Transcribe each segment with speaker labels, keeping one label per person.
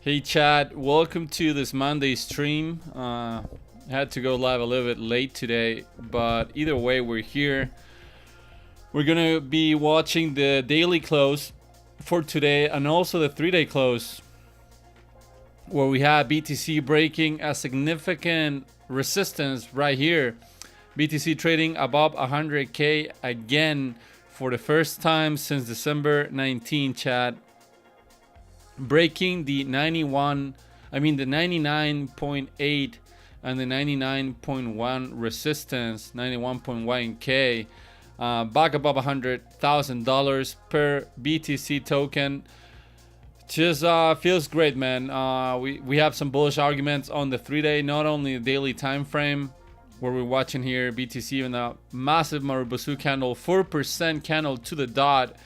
Speaker 1: Hey chat, welcome to this Monday stream. Had to go live a little bit late today, but either way, we're here. We're gonna be watching the daily close for today and also the 3-day close, where we have BTC breaking a significant resistance right here. BTC trading above 100K again for the first time since December 19, chat. Breaking the 99.8 and the 99.1 resistance, 91.1K, back above $100,000 per BTC token. Just feels great, man. We have some bullish arguments on the 3-day, not only the daily time frame, where we're watching here BTC in a massive Marubosu candle, 4% candle to the dot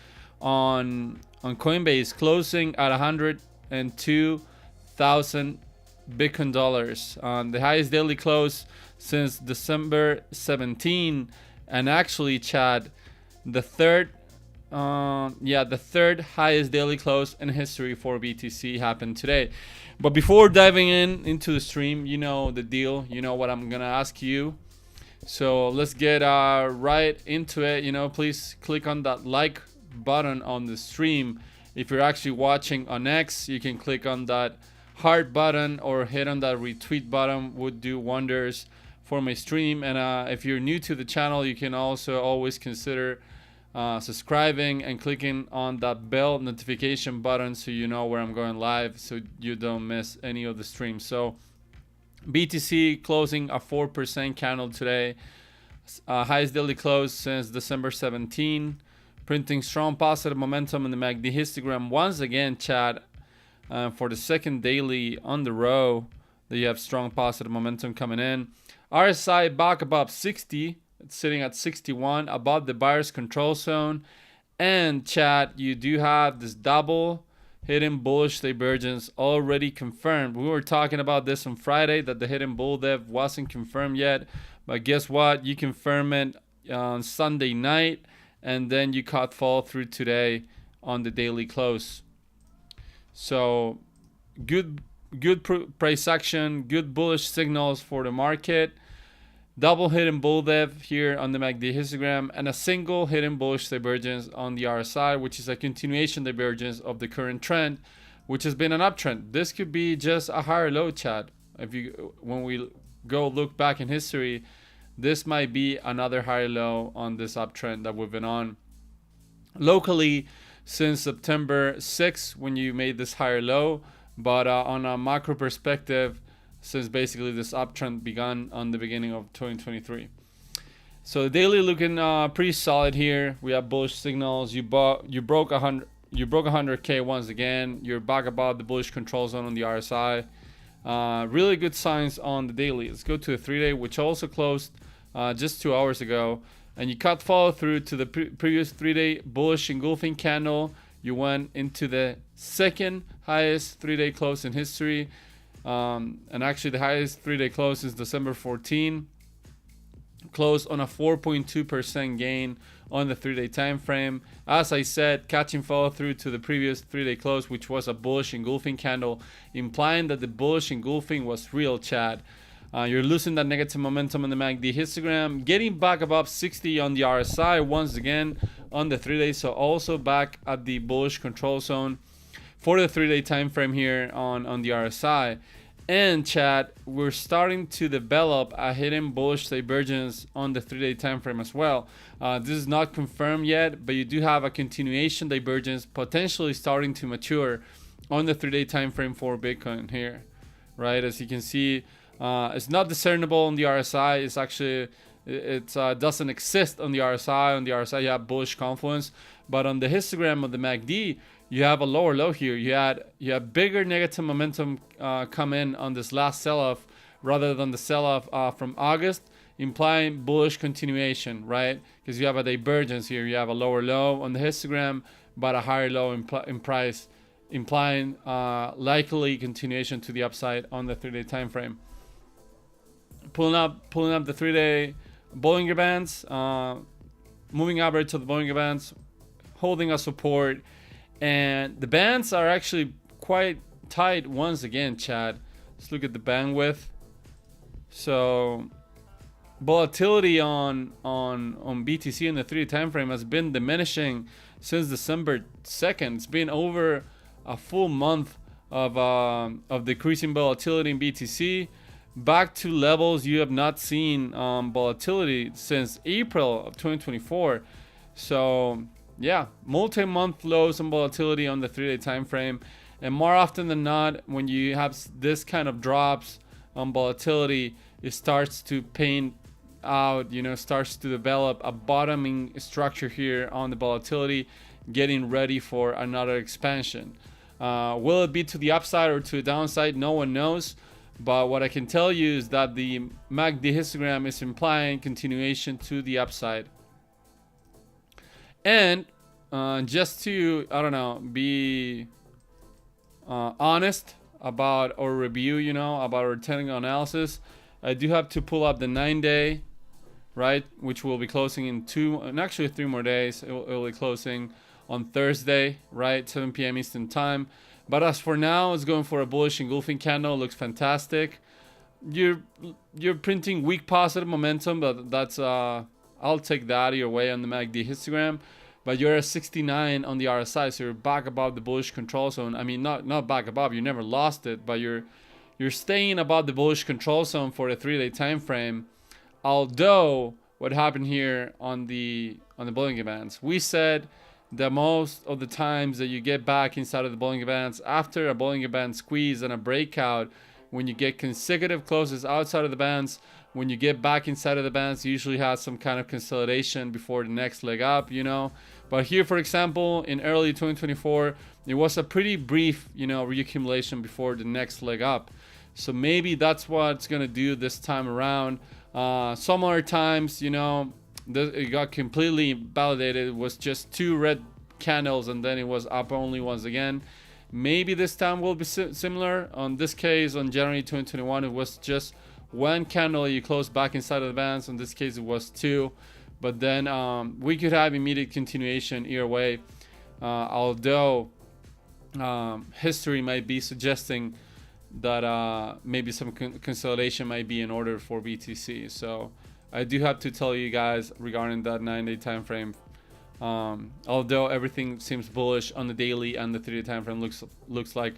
Speaker 1: on Coinbase, closing at 102,000 Bitcoin dollars on the highest daily close since December 17, and actually, Chad, the third highest daily close in history for BTC happened today. But before diving into the stream, you know the deal. You know what I'm gonna ask you. So let's get right into it. Please click on that like button on the stream. If you're actually watching on X, you can click on that heart button or hit on that retweet button. Would do wonders for my stream. And if you're new to the channel, you can also always consider subscribing and clicking on that bell notification button so you know where I'm going live, so you don't miss any of the streams. So BTC closing a 4% candle today, highest daily close since December 17, printing strong positive momentum in the MACD histogram once again, chat. For the second daily on the row that you have strong positive momentum coming in. RSI back above 60. It's sitting at 61, above the buyer's control zone. And chat, you do have this double hidden bullish divergence already confirmed. We were talking about this on Friday, that the hidden bull dev wasn't confirmed yet. But guess what? You confirm it on Sunday night, and then you caught fall through today on the daily close. So good price action, good bullish signals for the market. Double hidden bull dev here on the MACD histogram, and a single hidden bullish divergence on the RSI, which is a continuation divergence of the current trend, which has been an uptrend. This could be just a higher low, chat. When we go look back in history, this might be another higher low on this uptrend that we've been on locally since September 6th, when you made this higher low, but on a macro perspective, since basically this uptrend began on the beginning of 2023. So the daily looking pretty solid here. We have bullish signals. You broke 100K once again. You're back above the bullish control zone on the RSI. Really good signs on the daily. Let's go to the 3-day, which also closed just 2 hours ago. And you cut follow through to the previous 3-day bullish engulfing candle. You went into the second highest 3-day close in history. And actually the highest 3-day close is December 14. Closed on a 4.2% gain on the 3-day time frame. As I said, catching follow through to the previous 3-day close, which was a bullish engulfing candle, implying that the bullish engulfing was real, chat. You're losing that negative momentum in the MACD histogram, getting back above 60 on the RSI once again on the 3-day, so also back at the bullish control zone for the 3-day time frame here on the RSI. And chat, we're starting to develop a hidden bullish divergence on the 3-day time frame as well. This is not confirmed yet, but you do have a continuation divergence potentially starting to mature on the 3-day time frame for Bitcoin here, right? As you can see, it's not discernible on the RSI. It's actually, it doesn't exist on the RSI. On the RSI, you have bullish confluence, but on the histogram of the MACD, you have a lower low here. You have bigger negative momentum come in on this last sell-off rather than the sell-off from August, implying bullish continuation, right? Because you have a divergence here. You have a lower low on the histogram, but a higher low in price, implying likely continuation to the upside on the 3-day time frame. Pulling up the 3-day Bollinger Bands, moving average to the Bollinger Bands, holding a support, and the bands are actually quite tight once again, Chad. Let's look at the bandwidth. So volatility on BTC in the 3-day time frame has been diminishing since December 2nd. It's been over a full month of decreasing volatility in BTC, back to levels you have not seen volatility since April of 2024. So yeah, multi-month lows in volatility on the 3-day time frame, and more often than not, when you have this kind of drops on volatility, it starts to paint out, starts to develop a bottoming structure here on the volatility, getting ready for another expansion. Will it be to the upside or to the downside? No one knows. But what I can tell you is that the MACD histogram is implying continuation to the upside. And just to, be honest about our review, about our technical analysis, I do have to pull up the 9-day, right, which will be closing in 3 more days. It will be closing on Thursday, right, 7 p.m. Eastern time. But as for now, it's going for a bullish engulfing candle. Looks fantastic. You're printing weak positive momentum, but that's I'll take that your way on the MACD histogram. But you're at 69 on the RSI, so you're back above the bullish control zone. I mean, not back above. You never lost it, but you're staying above the bullish control zone for the 3-day time frame. Although what happened here on the Bollinger Bands, we said that most of the times that you get back inside of the Bollinger Bands after a Bollinger Band squeeze and a breakout, when you get consecutive closes outside of the bands, when you get back inside of the bands, you usually have some kind of consolidation before the next leg up, But here, for example, in early 2024, it was a pretty brief, reaccumulation before the next leg up. So maybe that's what it's going to do this time around. Some other times, it got completely validated. It was just 2 red candles and then it was up only once again. Maybe this time will be similar. On this case, on January 2021, it was just 1 candle. You closed back inside of the bands. In this case, it was 2. But then we could have immediate continuation either way. Although history might be suggesting that maybe some consolidation might be in order for BTC. So I do have to tell you guys regarding that 9-day time frame. Although everything seems bullish on the daily and the 3-day time frame, looks like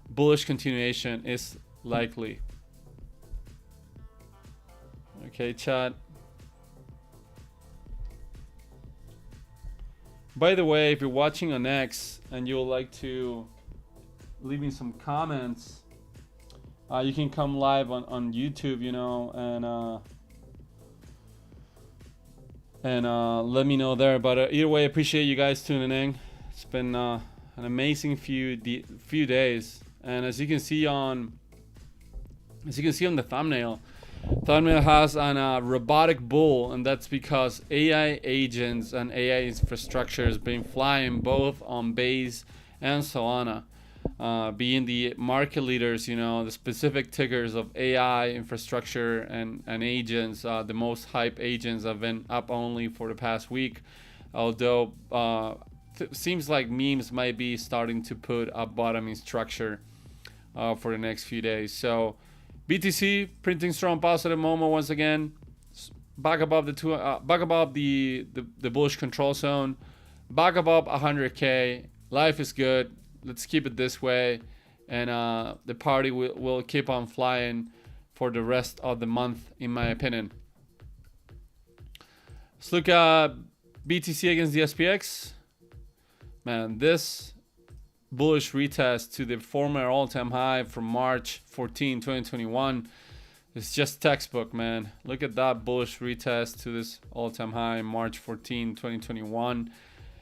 Speaker 1: bullish continuation is likely. Okay, chat. By the way, if you're watching on X and you would like to leave me some comments, you can come live on YouTube, and let me know there. But either way, I appreciate you guys tuning in. It's been an amazing few days, and as you can see on the thumbnail has an robotic bull, and that's because AI agents and AI infrastructure has been flying both on Base and Solana, being the market leaders, the specific tickers of AI infrastructure and agents. The most hype agents have been up only for the past week, although seems like memes might be starting to put a bottoming structure for the next few days. So BTC printing strong positive moment once again, back above the bullish control zone, back above 100K. Life is good. Let's keep it this way, and the party will keep on flying for the rest of the month, in my opinion. Let's look at BTC against the SPX. Man, this bullish retest to the former all-time high from March 14, 2021 is just textbook, man. Look at that bullish retest to this all-time high, March 14, 2021.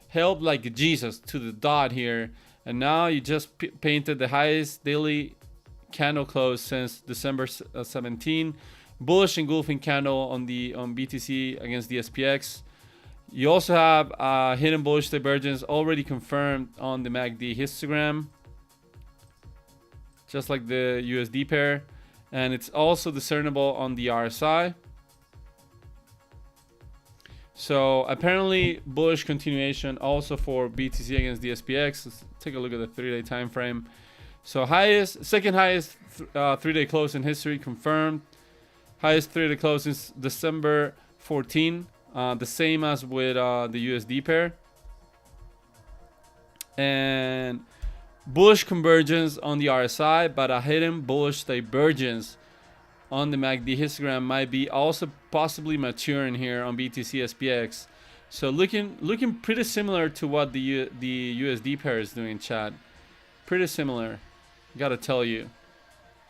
Speaker 1: Held like Jesus to the dot here. And now you just painted the highest daily candle close since December 17. Bullish engulfing candle on BTC against the SPX. You also have hidden bullish divergence already confirmed on the MACD histogram, just like the USD pair, and it's also discernible on the RSI. So apparently bullish continuation also for BTC against the SPX. Let's take a look at the 3-day time frame. So second highest 3-day close in history confirmed. Highest 3-day close since December 14. The same as with the USD pair. And bullish convergence on the RSI, but a hidden bullish divergence on the MACD histogram might be also possibly maturing here on BTC SPX. So looking pretty similar to what the USD pair is doing, chat. Pretty similar, gotta tell you.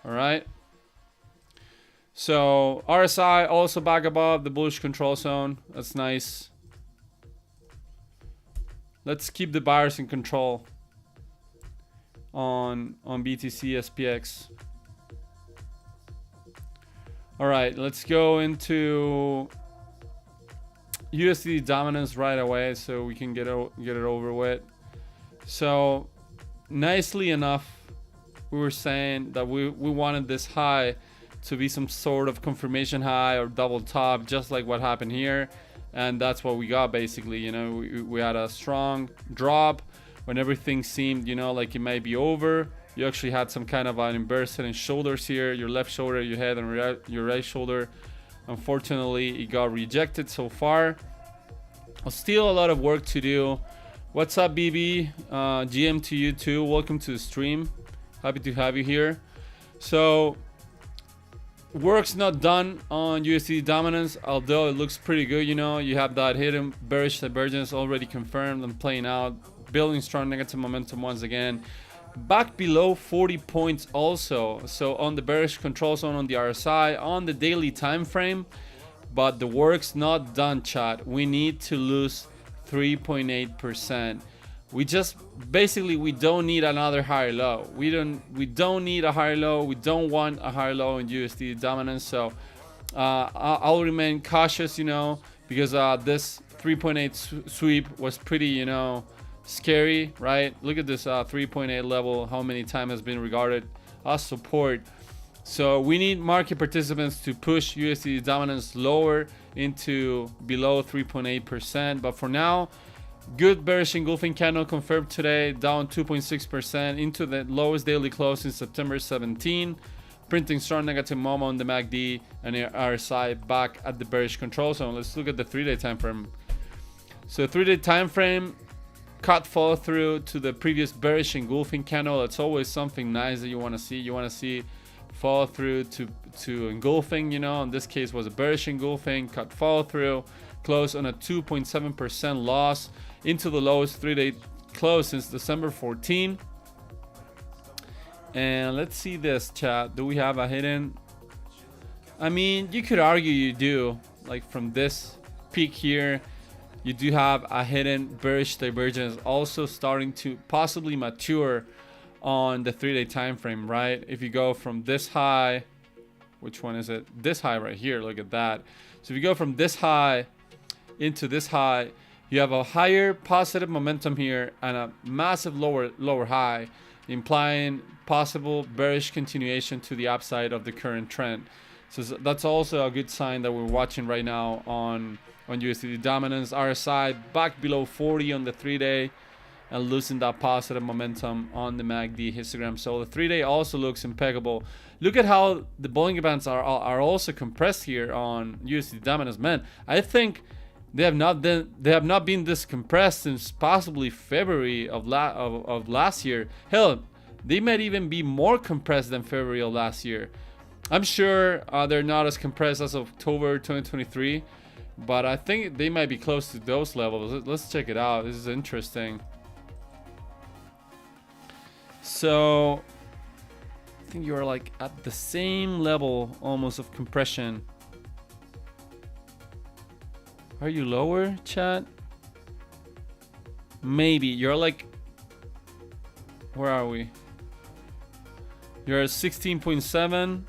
Speaker 1: All right. So RSI also back above the bullish control zone. That's nice. Let's keep the buyers in control on BTC SPX. All right, let's go into USD dominance right away so we can get it over with. So nicely enough, we were saying that we wanted this high to be some sort of confirmation high or double top, just like what happened here. And that's what we got basically. You know, we had a strong drop when everything seemed, you know, like it might be over. You actually had some kind of an inverse head and shoulders here, your left shoulder, your head, and your right shoulder. Unfortunately, it got rejected so far. Still a lot of work to do. What's up, BB? GM to you too. Welcome to the stream. Happy to have you here. So work's not done on USD dominance, although it looks pretty good. You know, you have that hidden bearish divergence already confirmed and playing out, building strong negative momentum once again. Back below 40 points also. So on the bearish control zone on the RSI, on the daily time frame. But the work's not done, chat. We need to lose 3.8%. We just basically, we don't need another higher low. We don't need a higher low. We don't want a higher low in USD dominance. So I'll remain cautious, you know, because this 3.8 sweep was pretty, you know, scary, right? Look at this 3.8 level, how many times has been regarded as support. So we need market participants to push USD dominance lower into below 3.8%. But for now, good bearish engulfing candle confirmed today, down 2.6% into the lowest daily close in September 17, printing strong negative momentum on the MACD and the RSI back at the bearish control zone. Let's look at the 3-day time frame. So 3-day time frame, cut follow through to the previous bearish engulfing candle. That's always something nice that you want to see. You want to see follow through to engulfing, you know. In this case was a bearish engulfing, cut follow through, close on a 2.7% loss into the lowest 3-day close since December 14. And let's see this, chat. Do we have a hidden? I mean, you could argue you do. Like from this peak here, you do have a hidden bearish divergence also starting to possibly mature on the 3-day time frame, right? If you go from this high, which one is it? This high right here, look at that. So if you go from this high into this high, you have a higher positive momentum here and a massive lower high, implying possible bearish continuation to the upside of the current trend. So that's also a good sign that we're watching right now on USD dominance. RSI back below 40 on the 3-day and losing that positive momentum on the MACD histogram. So the 3-day also looks impeccable. Look at how the Bollinger Bands are also compressed here on USD dominance. Man, I think they have not been this compressed since possibly February of last year. Hell, they might even be more compressed than February of last year. I'm sure they're not as compressed as October 2023, but I think they might be close to those levels. Let's check it out. This is interesting. So I think you're like at the same level almost of compression. Are you lower, chat? Maybe. You're like, where are we? You're at 16.7.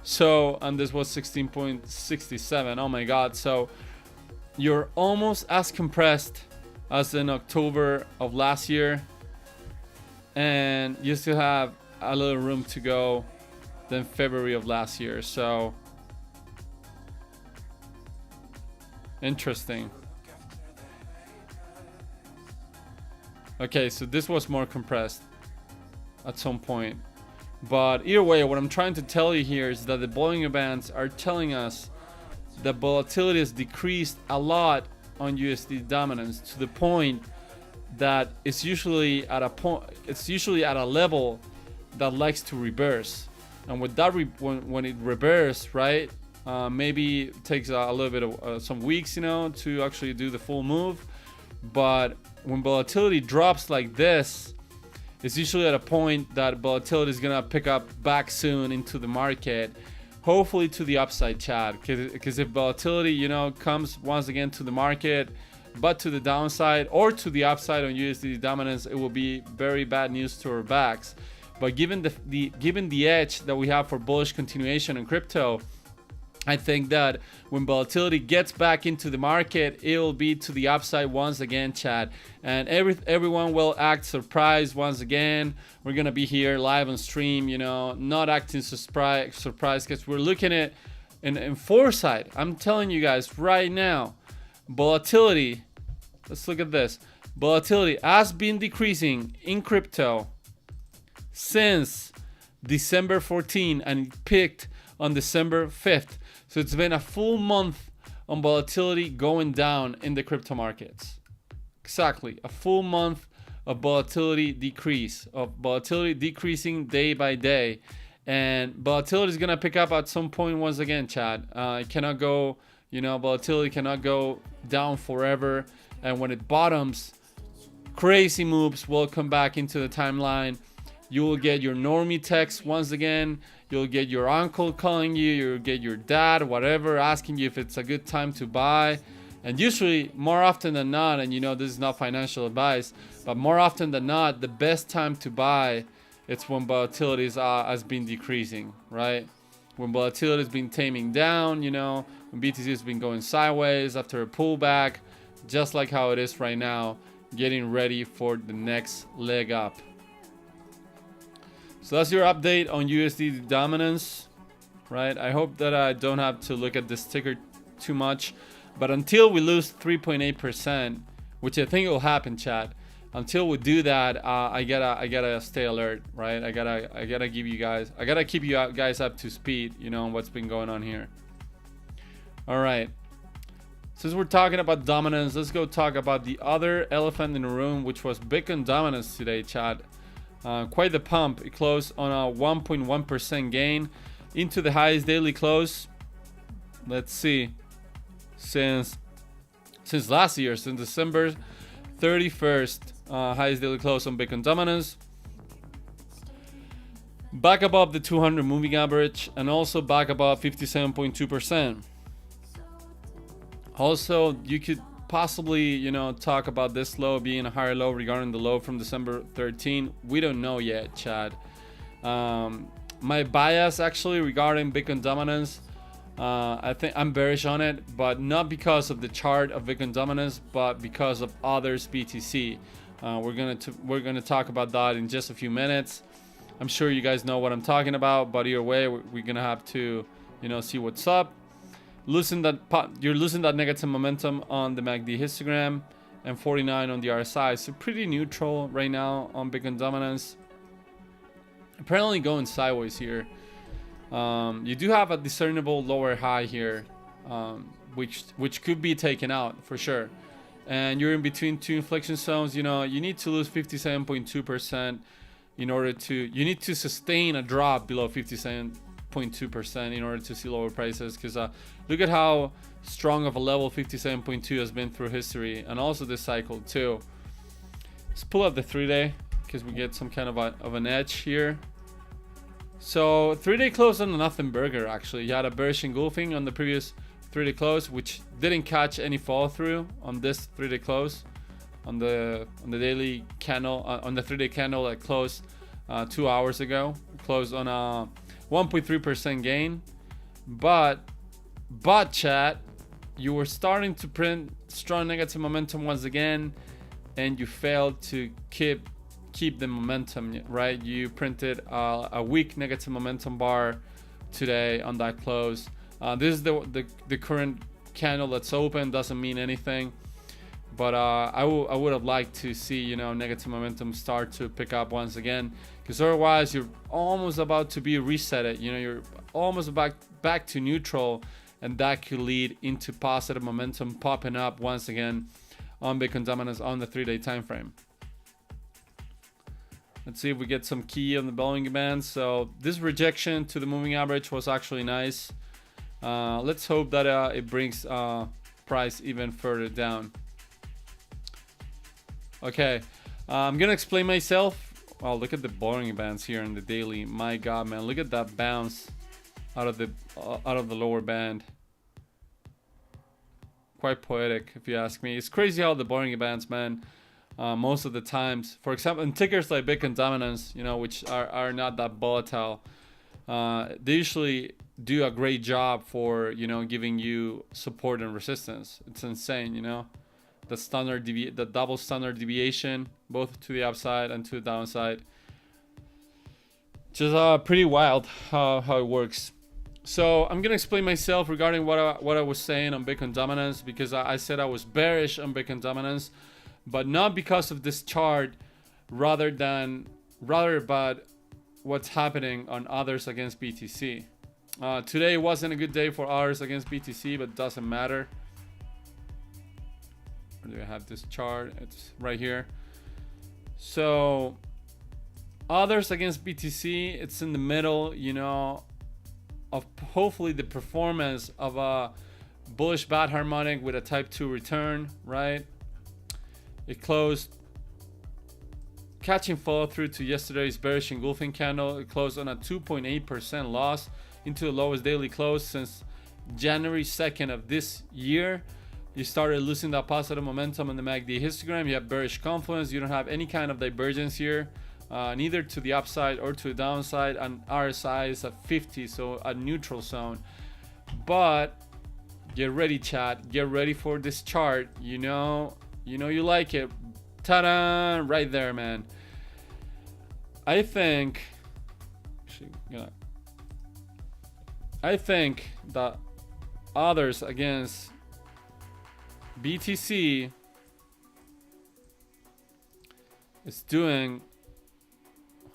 Speaker 1: So, and this was 16.67. Oh my god. So you're almost as compressed as in October of last year, and you still have a little room to go than February of last year. So interesting. Okay, so this was more compressed. at some point. But either way, what I'm trying to tell you here is that the Bollinger Bands are telling us that volatility has decreased a lot on USD dominance, to the point that it's usually at a level that likes to reverse. And with that, when it reverses, right, maybe it takes a little bit of some weeks, to actually do the full move. But when volatility drops like this, it's usually at a point that volatility is gonna pick up back soon into the market, hopefully to the upside, Chad. Because if volatility, comes once again to the market, but to the downside or to the upside on USD dominance, it will be very bad news to our backs. But given the edge that we have for bullish continuation in crypto, I think that when volatility gets back into the market, it will be to the upside once again, Chad. And everyone will act surprised once again. We're gonna be here live on stream, not acting surprised, because we're looking at in foresight. I'm telling you guys right now, volatility. Let's look at this. Volatility has been decreasing in crypto since December 14, and it peaked on December 5th. So it's been a full month on volatility going down in the crypto markets. Exactly, a full month of volatility decreasing day by day. And volatility is gonna pick up at some point once again, Chad. It cannot go, volatility cannot go down forever. And when it bottoms, crazy moves will come back into the timeline. You will get your normie text once again. You'll get your uncle calling you. You'll get your dad, whatever, asking you if it's a good time to buy. And usually, more often than not, and this is not financial advice, but more often than not, the best time to buy, it's when volatility has been decreasing, right? When volatility has been taming down, when BTC has been going sideways after a pullback, just like how it is right now, getting ready for the next leg up. So that's your update on USD dominance, right? I hope that I don't have to look at this ticker too much, but until we lose 3.8%, which I think will happen, chat. Until we do that, I gotta stay alert, right? I gotta keep you guys up to speed, on what's been going on here. All right. Since we're talking about dominance, let's go talk about the other elephant in the room, which was Bitcoin dominance today, chat. Quite the pump. It closed on a 1.1% gain into the highest daily close. Let's see, since last year, since December 31st, highest daily close on Bitcoin dominance. Back above the 200 moving average, and also back above 57.2%. Also, you could possibly, talk about this low being a higher low regarding the low from December 13. We don't know yet, Chad. My bias actually regarding Bitcoin dominance, I think I'm bearish on it, but not because of the chart of Bitcoin dominance, but because of others BTC. We're gonna talk about that in just a few minutes. I'm sure you guys know what I'm talking about, but either way, we're gonna have to, see what's up. You're losing that negative momentum on the MACD histogram, and 49 on the RSI. So pretty neutral right now on Bitcoin dominance. Apparently going sideways here. You do have a discernible lower high here, which could be taken out for sure. And you're in between two inflection zones. You need to lose 57.2% in order to. You need to sustain a drop below 57.2% in order to see lower prices, because look at how strong of a level 57.2 has been through history, and also this cycle too. Let's pull up the 3-day because we get some kind of an edge here. So 3-day close on a nothing burger. Actually, you had a bearish engulfing on the previous 3-day close, which didn't catch any fall through on this 3-day close. On the daily candle, on the 3-day candle that closed 2 hours ago, closed on a 1.3% gain. But chat, you were starting to print strong negative momentum once again, and you failed to keep the momentum, right? You printed a weak negative momentum bar today on that close. This is the current candle that's open. Doesn't mean anything, But I would have liked to see, you know, negative momentum start to pick up once again, because otherwise you're almost about to be resetted. You know, you're almost back to neutral, and that could lead into positive momentum popping up once again on Bitcoin dominance on the 3-day time frame. Let's see if we get some key on the Bollinger Band. So this rejection to the moving average was actually nice. Let's hope that it brings price even further down. Okay, I'm gonna explain myself. Oh, look at the Bollinger Bands here in the daily. My God, man, look at that bounce out of the lower band. Quite poetic, if you ask me. It's crazy how the Bollinger Bands, man, most of the times, for example, in tickers like Bitcoin dominance, you know, which are not that volatile, they usually do a great job for, you know, giving you support and resistance. It's insane, you know. The double standard deviation, both to the upside and to the downside. Just pretty wild how it works. So I'm gonna explain myself regarding what I was saying on Bitcoin dominance, because I said I was bearish on Bitcoin dominance, but not because of this chart, rather but what's happening on others against BTC. Today wasn't a good day for others against BTC, but doesn't matter. Do I have this chart? It's right here. So others against BTC, it's in the middle, you know, of hopefully the performance of a bullish bat harmonic with a type 2 return, right? It closed catching follow through to yesterday's bearish engulfing candle. It closed on a 2.8% loss into the lowest daily close since January 2nd of this year. You started losing that positive momentum in the MACD histogram. You have bearish confluence. You don't have any kind of divergence here, neither to the upside or to the downside. And RSI is at 50, so a neutral zone. But get ready, chat. Get ready for this chart. You know you like it. Ta-da! Right there, man. I think that others against BTC is doing,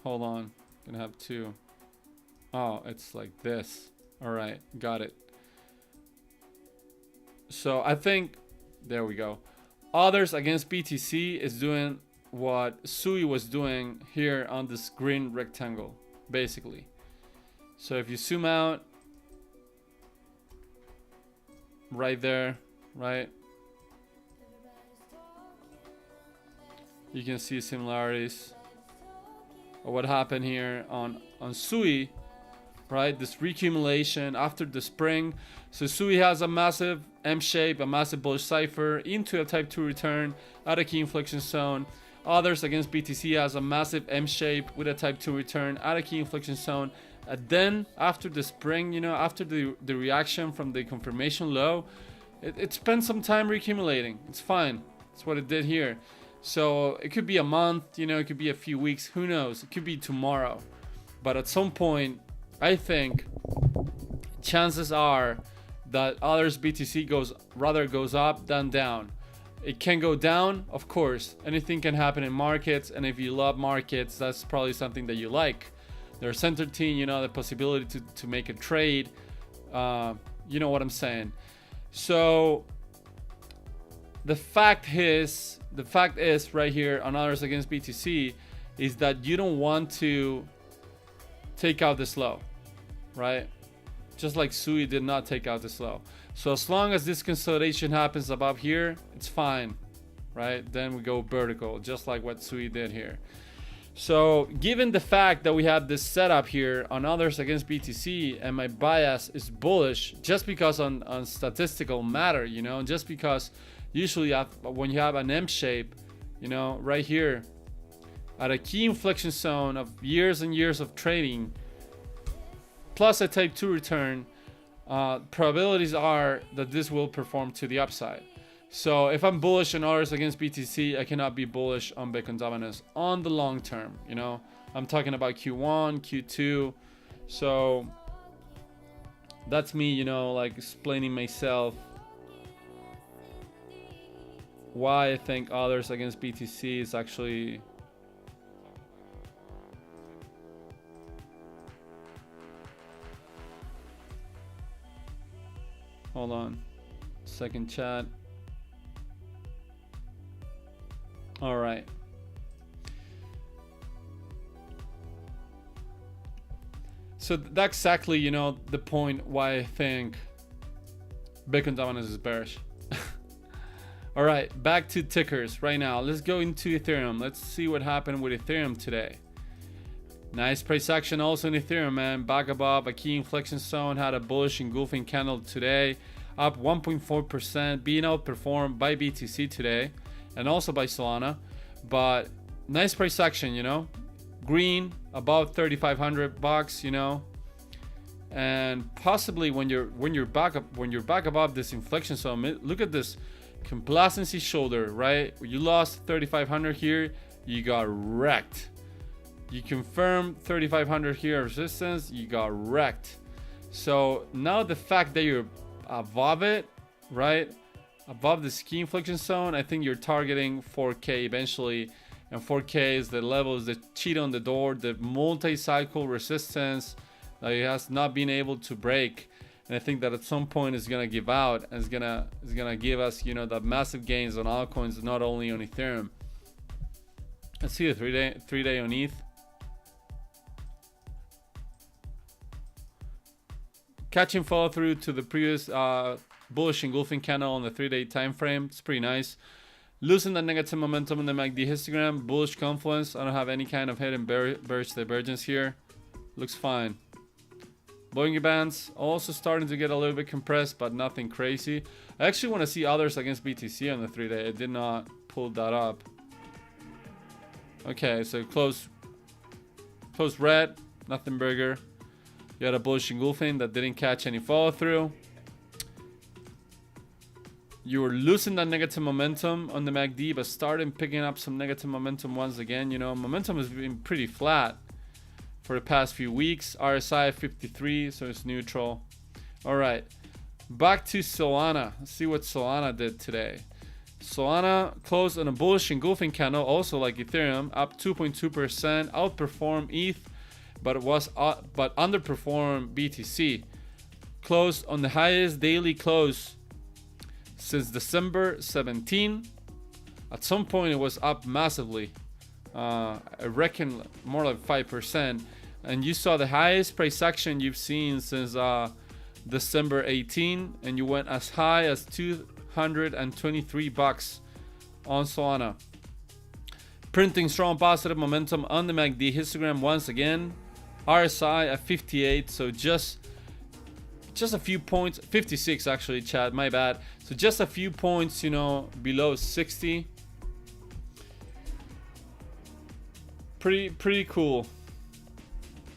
Speaker 1: hold on, gonna have two. Oh, it's like this. All right, got it. So I think, there we go. Others against BTC is doing what Sui was doing here on this green rectangle, basically. So if you zoom out, right there, right? You can see similarities of what happened here on Sui, right? This recumulation after the spring. So Sui has a massive M shape, a massive bullish cipher into a type 2 return at a key inflection zone. Others against BTC has a massive M shape with a type 2 return at a key inflection zone. And then after the spring, you know, after the reaction from the confirmation low, it spent some time recumulating. It's fine. That's what it did here. So it could be a month, you know, it could be a few weeks, who knows? It could be tomorrow. But at some point, I think chances are that others BTC goes up than down. It can go down, of course. Anything can happen in markets, and if you love markets, that's probably something that you like. There's entertain, you know, the possibility to make a trade. You know what I'm saying? So the fact is right here on others against BTC is that you don't want to take out this low, right? Just like Sui did not take out this low. So as long as this consolidation happens above here, it's fine, right? Then we go vertical, just like what Sui did here. So given the fact that we have this setup here on others against BTC, and my bias is bullish, just because on statistical matter, you know, just because usually when you have an M shape, you know, right here at a key inflection zone of years and years of trading, plus a type 2 return, probabilities are that this will perform to the upside. So if I'm bullish on others against BTC, I cannot be bullish on Bitcoin dominance on the long term. You know, I'm talking about Q1, Q2. So that's me, you know, like explaining myself. why I think others against BTC is actually hold on, second chat. All right. So that's exactly, you know, the point why I think Bitcoin dominance is bearish. All right, back to tickers right now. Let's go into Ethereum. Let's see what happened with Ethereum today. Nice price action also in Ethereum, man. Back above a key inflection zone, had a bullish engulfing candle today, up 1.4%, being outperformed by BTC today and also by Solana. But nice price action, you know, green above 3,500 bucks, you know, and possibly when you're back above this inflection zone, look at this complacency shoulder, right? You lost 3,500 here, you got wrecked. You confirm 3,500 here resistance, you got wrecked. So now the fact that you're above it, right, above the key inflection zone, I think you're targeting 4K eventually, and 4K is the levels that cheat on the door, the multi-cycle resistance that it has not been able to break. And I think that at some point it's gonna give out, and it's gonna give us, you know, the massive gains on altcoins, not only on Ethereum. Let's see the three day on ETH. Catching follow through to the previous bullish engulfing candle on the 3-day time frame. It's pretty nice. Losing the negative momentum in the MACD histogram. Bullish confluence. I don't have any kind of hidden bearish divergence here. Looks fine. Bollinger Bands also starting to get a little bit compressed, but nothing crazy. I actually want to see others against BTC on the 3-day. I did not pull that up. Okay, so close red, nothing bigger. You had a bullish engulfing that didn't catch any follow through. You were losing that negative momentum on the MACD, but started picking up some negative momentum once again. You know, momentum has been pretty flat for the past few weeks. RSI 53, so it's neutral. All right, back to Solana. Let's see what Solana did today. Solana closed on a bullish engulfing candle, also like Ethereum, up 2.2%, outperformed ETH, but underperformed BTC. Closed on the highest daily close since December 17. At some point it was up massively. I reckon more like 5%. And you saw the highest price action you've seen since December 18, and you went as high as 223 bucks on Solana. Printing strong positive momentum on the MACD histogram once again. RSI at 58, so just a few points, 56 actually, Chad, my bad. So just a few points, you know, below 60. Pretty cool.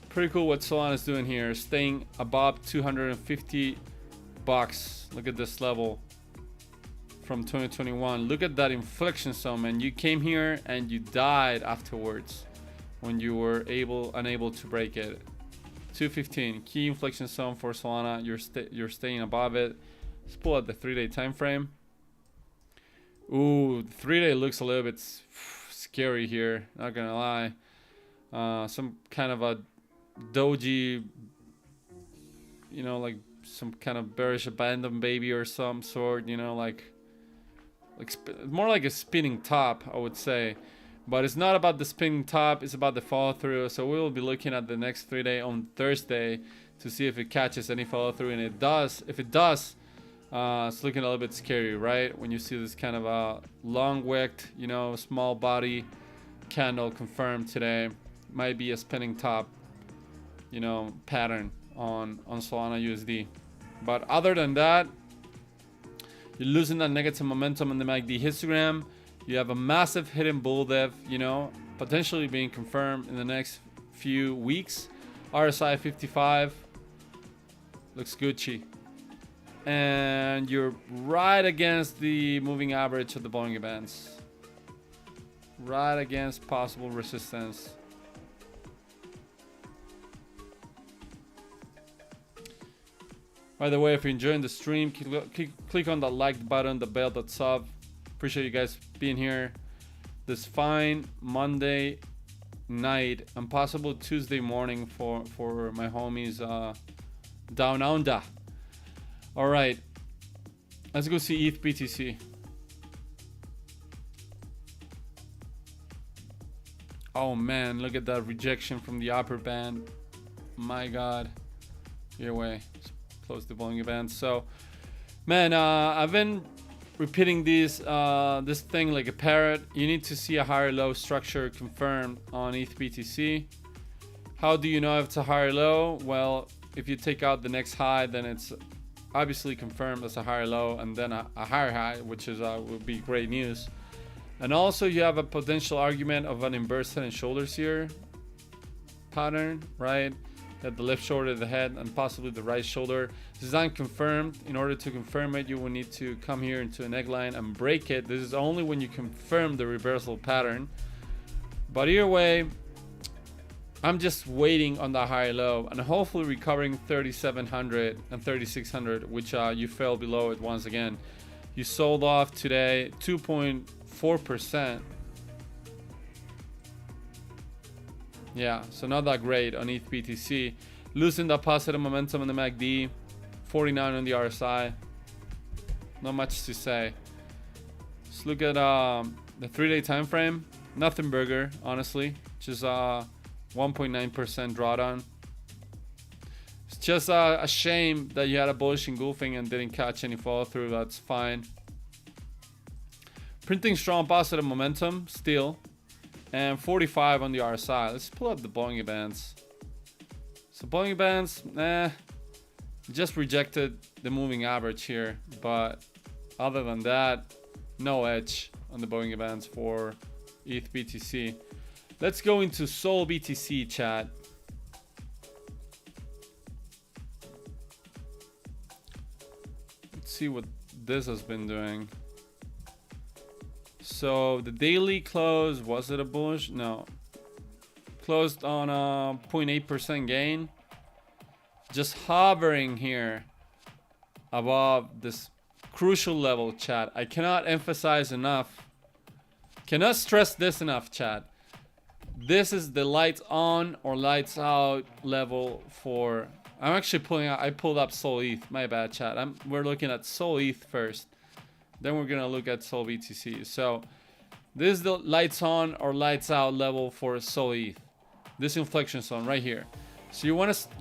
Speaker 1: Pretty cool what Solana is doing here, staying above 250 bucks. Look at this level from 2021. Look at that inflection zone, man. You came here and you died afterwards when you were unable to break it. 215 key inflection zone for Solana. You're staying above it. Let's pull out the 3-day time frame. Ooh, the 3-day looks a little bit scary here, not gonna lie. Some kind of a doji, you know, like some kind of bearish abandoned baby or some sort, you know, like more like a spinning top, I would say. But it's not about the spinning top, it's about the follow through. So we will be looking at the next 3-day on Thursday to see if it catches any follow through, and it does. If it does, it's looking a little bit scary, right? When you see this kind of a long wicked, you know, small body candle confirmed today, might be a spinning top, you know, pattern on Solana USD. But other than that, you're losing that negative momentum in the MACD histogram. You have a massive hidden bull dev, you know, potentially being confirmed in the next few weeks. RSI 55 looks Gucci, and you're right against the moving average of the Bollinger Bands, right against possible resistance. By the way, if you're enjoying the stream, click on the like button, the bell, that sub. Appreciate you guys being here this fine Monday night and possible Tuesday morning for my homies down under. All right, let's go see ETH BTC. Oh man, look at that rejection from the upper band. My God. Either way, close the volume band. So, man, I've been repeating this thing like a parrot. You need to see a higher low structure confirmed on ETH BTC. How do you know if it's a higher low? Well, if you take out the next high, then it's obviously confirmed as a higher low, and then a higher high, which is would be great news. And also you have a potential argument of an inverse head and shoulders here pattern, right? At the left shoulder, the head, and possibly the right shoulder. This is unconfirmed. In order to confirm it, you will need to come here into a neckline and break it. This is only when you confirm the reversal pattern. But either way, I'm just waiting on the higher low and hopefully recovering 3,700 and 3,600, which you fell below it once again. You sold off today 2.4%. Yeah, so not that great on ETH BTC. Losing that positive momentum on the MACD, 49 on the RSI. Not much to say. Let's look at the 3-day time frame. Nothing burger, honestly. Just 1.9% drawdown. It's just a shame that you had a bullish engulfing and didn't catch any follow through. That's fine. Printing strong positive momentum still. And 45 on the RSI. Let's pull up the Bollinger Bands. So Bollinger Bands, just rejected the moving average here. But other than that, no edge on the Bollinger Bands for ETH BTC. Let's go into Sol BTC, chat. Let's see what this has been doing. So the daily close, was it a bullish? No. Closed on a 0.8% gain. Just hovering here above this crucial level, chat. I cannot emphasize enough. Cannot stress this enough, chat. This is the lights on or lights out level for... I'm actually pulling out... I pulled up Sol ETH. My bad, chat. We're looking at Sol ETH first. Then we're gonna look at Sol BTC. So this is the lights on or lights out level for Sol ETH. This inflection zone right here. So you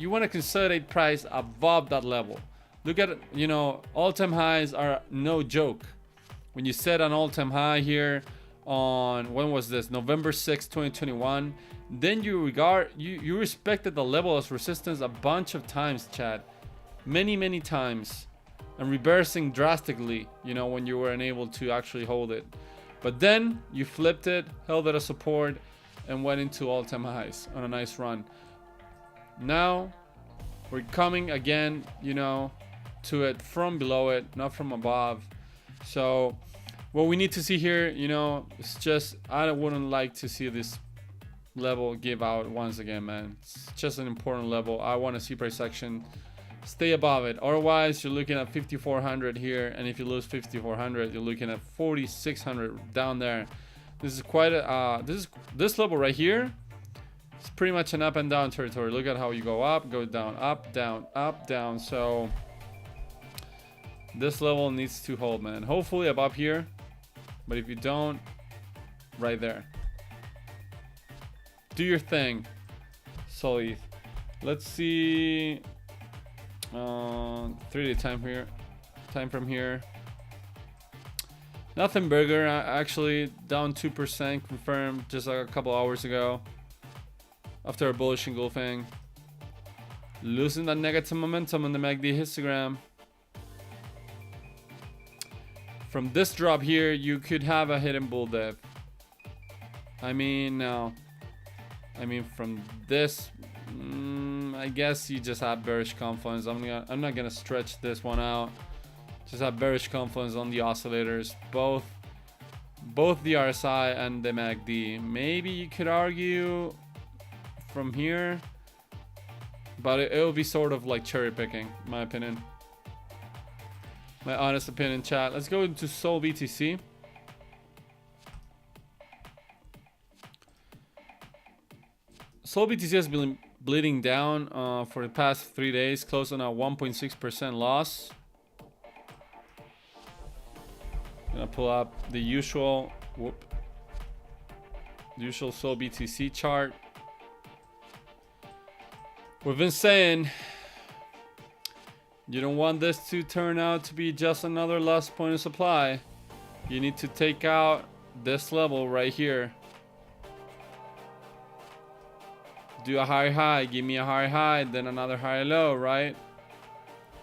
Speaker 1: wanna consolidate price above that level. Look at it, you know, all-time highs are no joke. When you set an all-time high here on, when was this? November 6, 2021. Then you respected the level as resistance a bunch of times, chat. Many times. And reversing drastically, you know, when you were unable to actually hold it. But then you flipped it, held it as support, and went into all-time highs on a nice run. Now we're coming again, you know, to it from below it, not from above. So what we need to see here, you know, it's just, I wouldn't like to see this level give out once again, man. It's just an important level. I want to see price action stay above it. Otherwise, you're looking at 5,400 here, and if you lose 5,400, you're looking at 4,600 down there. This is quite a this level right here. It's pretty much an up and down territory. Look at how you go up, go down, up, down, up, down. So this level needs to hold, man. Hopefully above here, but if you don't, right there. Do your thing, Sol ETH. Let's see. 3-day time from here. Nothing burger, actually down 2% confirmed just like a couple hours ago after a bullish engulfing. Losing that negative momentum on the MACD histogram. From this drop here, you could have a hidden bull dip. I mean, no. I mean, from this, I guess you just have bearish confluence. I'm not gonna stretch this one out. Just have bearish confluence on the oscillators, both the RSI and the MACD. Maybe you could argue from here, but it will be sort of like cherry picking, in my opinion. My honest opinion, chat. Let's go into Sol BTC. Sol BTC has been bleeding down for the past 3 days, close on a 1.6% loss. Gonna pull up the usual Sol BTC chart. We've been saying you don't want this to turn out to be just another lost point of supply. You need to take out this level right here. Do a high high, give me a high high, then another high low, right?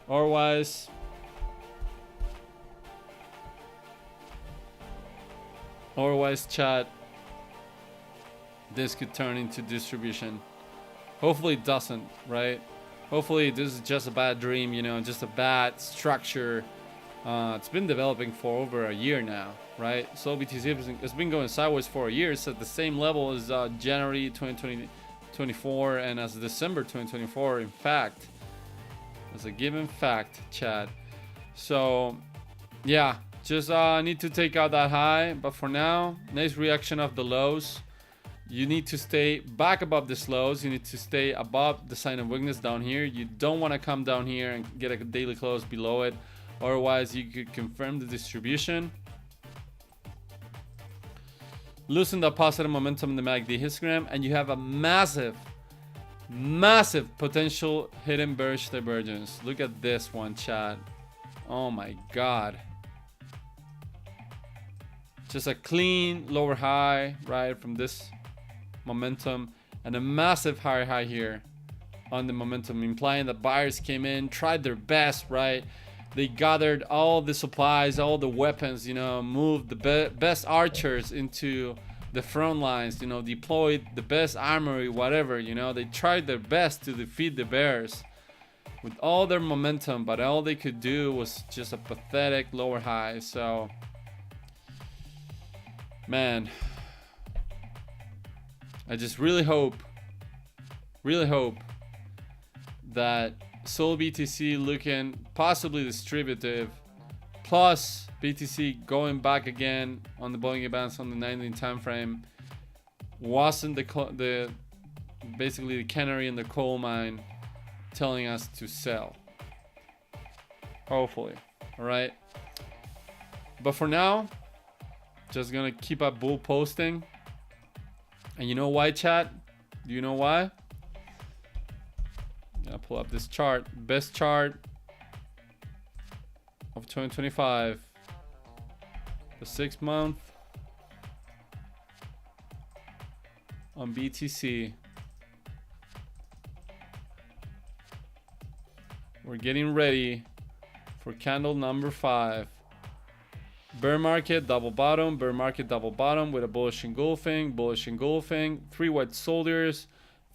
Speaker 1: Otherwise, chat, this could turn into distribution. Hopefully it doesn't, right? Hopefully this is just a bad dream, you know, just a bad structure. It's been developing for over a year now, right? So BTC has been going sideways for a year. It's at the same level as January 2024 and as December 2024. In fact, as a given fact, chat. So yeah, just need to take out that high. But for now, nice reaction of the lows. You need to stay back above these lows. You need to stay above the sign of weakness down here. You don't want to come down here and get a daily close below it. Otherwise, you could confirm the distribution. Loosen the positive momentum in the MACD histogram, and you have a massive potential hidden bearish divergence. Look at this one, chat. Oh my God. Just a clean lower high, right, from this momentum, and a massive higher high here on the momentum, implying that buyers came in, tried their best, right? They gathered all the supplies, all the weapons, you know, moved the best archers into the front lines, you know, deployed the best armory, whatever, you know. They tried their best to defeat the bears with all their momentum, but all they could do was just a pathetic lower high. So, man, I just really hope that Sol BTC looking possibly distributive, plus BTC going back again on the Bollinger Bands on the 19 time frame, wasn't the basically the canary in the coal mine telling us to sell. Hopefully, all right. But for now, just gonna keep up bull posting. And you know why, chat? Do you know why? I'm gonna pull up this chart. Best chart of 2025. The 6 month on BTC. We're getting ready for candle number 5. Bear market, double bottom, bear market, double bottom with a bullish engulfing, 3 white soldiers,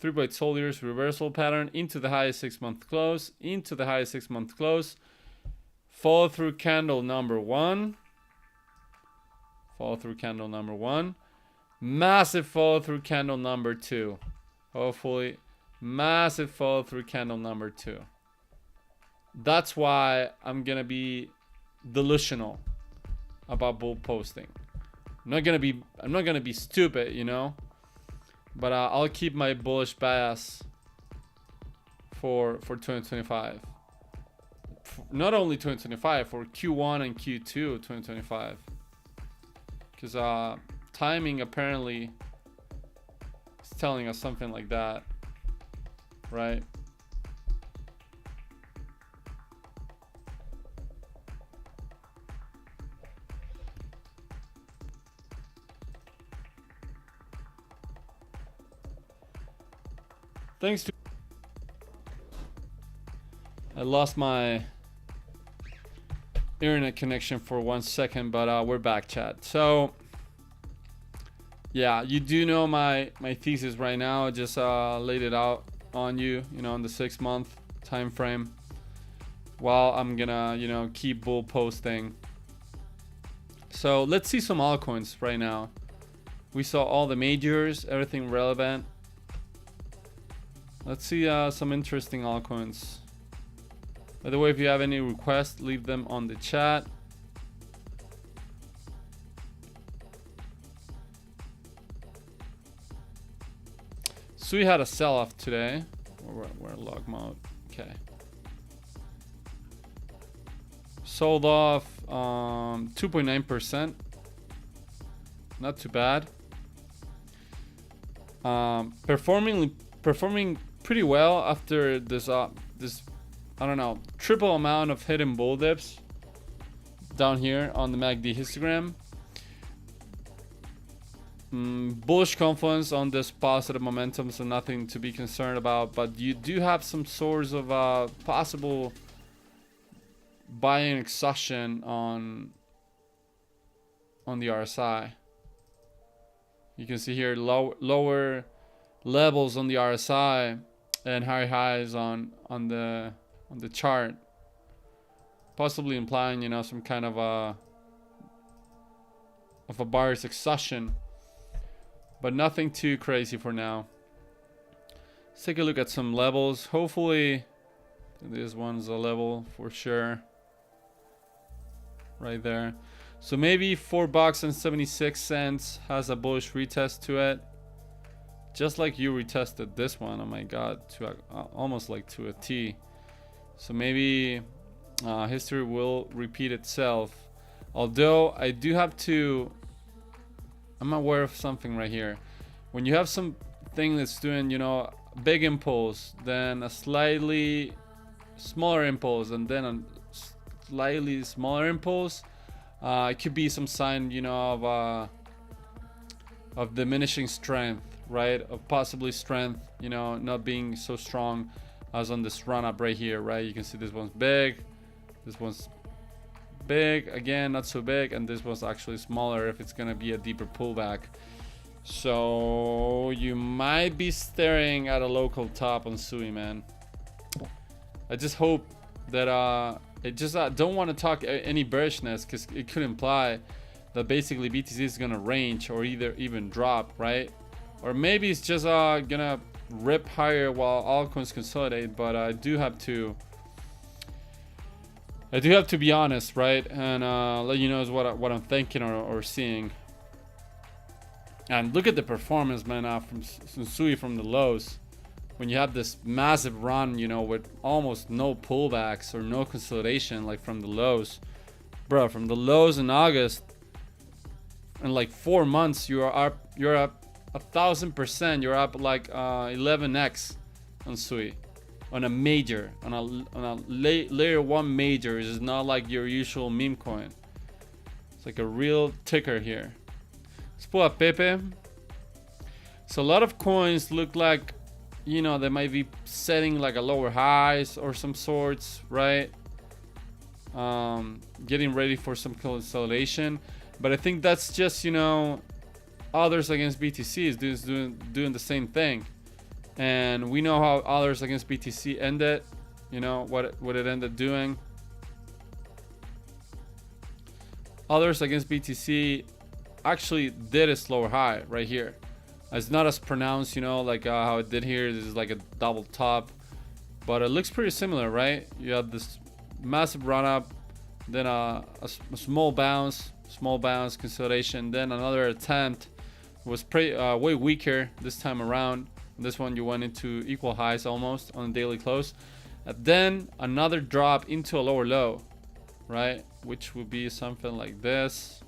Speaker 1: reversal pattern into the highest 6 month close, follow through candle number 1, massive follow through candle number 2, hopefully massive follow through candle number 2. That's why I'm gonna be delusional about bull posting. I'm not gonna be stupid, you know, but I'll keep my bullish bias for 2025. Not only 2025, for Q1 and Q2 2025, because timing apparently is telling us something like that, right? Thanks to I lost my internet connection for 1 second, but we're back, chat. So yeah, you do know my thesis right now. I just laid it out on you know, on the 6 month time frame, while I'm gonna, you know, keep bull posting. So let's see some altcoins right now. We saw all the majors, everything relevant. Let's see some interesting altcoins. By the way, if you have any requests, leave them on the chat. Sui had a sell-off today. We're in log mode. Okay. Sold off 2.9%. Not too bad. Performing pretty well after this this, I don't know, triple amount of hidden bull dips down here on the MACD histogram. Bullish confluence on this positive momentum, so nothing to be concerned about, but you do have some sorts of possible buying exhaustion on the RSI. You can see here lower levels on the RSI and higher highs on the chart, possibly implying, you know, some kind of a buyer's exhaustion, but nothing too crazy for now. Let's take a look at some levels. Hopefully this one's a level for sure right there. So maybe $4.76 has a bullish retest to it, just like you retested this one. Oh my god, to almost like to a T. So maybe history will repeat itself, although I do have to, I'm aware of something right here. When you have something that's doing, you know, big impulse, then a slightly smaller impulse, and then a slightly smaller impulse, it could be some sign, you know, of diminishing strength, right? Of possibly strength, you know, not being so strong as on this run up right here, right? You can see this one's big, this one's big, again not so big, and this one's actually smaller if it's gonna be a deeper pullback. So you might be staring at a local top on Sui, man. I just hope that I don't want to talk any bearishness, because it could imply that basically BTC is gonna range or even drop, right? Or maybe it's just gonna rip higher while altcoins consolidate. But I do have to be honest, right? And let you know is what I'm thinking or seeing. And look at the performance, man, from Sui from the lows. When you have this massive run, you know, with almost no pullbacks or no consolidation, like from the lows, bro. From the lows in August, in like 4 months, you're up 1,000%. You're up like 11x on Sui, on a major, on a layer 1 major. It's not like your usual meme coin. It's like a real ticker here. Let's pull up Pepe. So a lot of coins look like, you know, they might be setting like a lower highs or some sorts, right? Getting ready for some consolidation. But I think that's just, you know, others against BTC is doing the same thing. And we know how others against BTC ended, you know, what it ended doing. Others against BTC actually did a slower high right here. It's not as pronounced, you know, like how it did here. This is like a double top, but it looks pretty similar, right? You have this massive run up, then a small bounce consolidation, then another attempt. It was pretty way weaker this time around. This one you went into equal highs almost on the daily close, and then another drop into a lower low, right? Which would be something like this.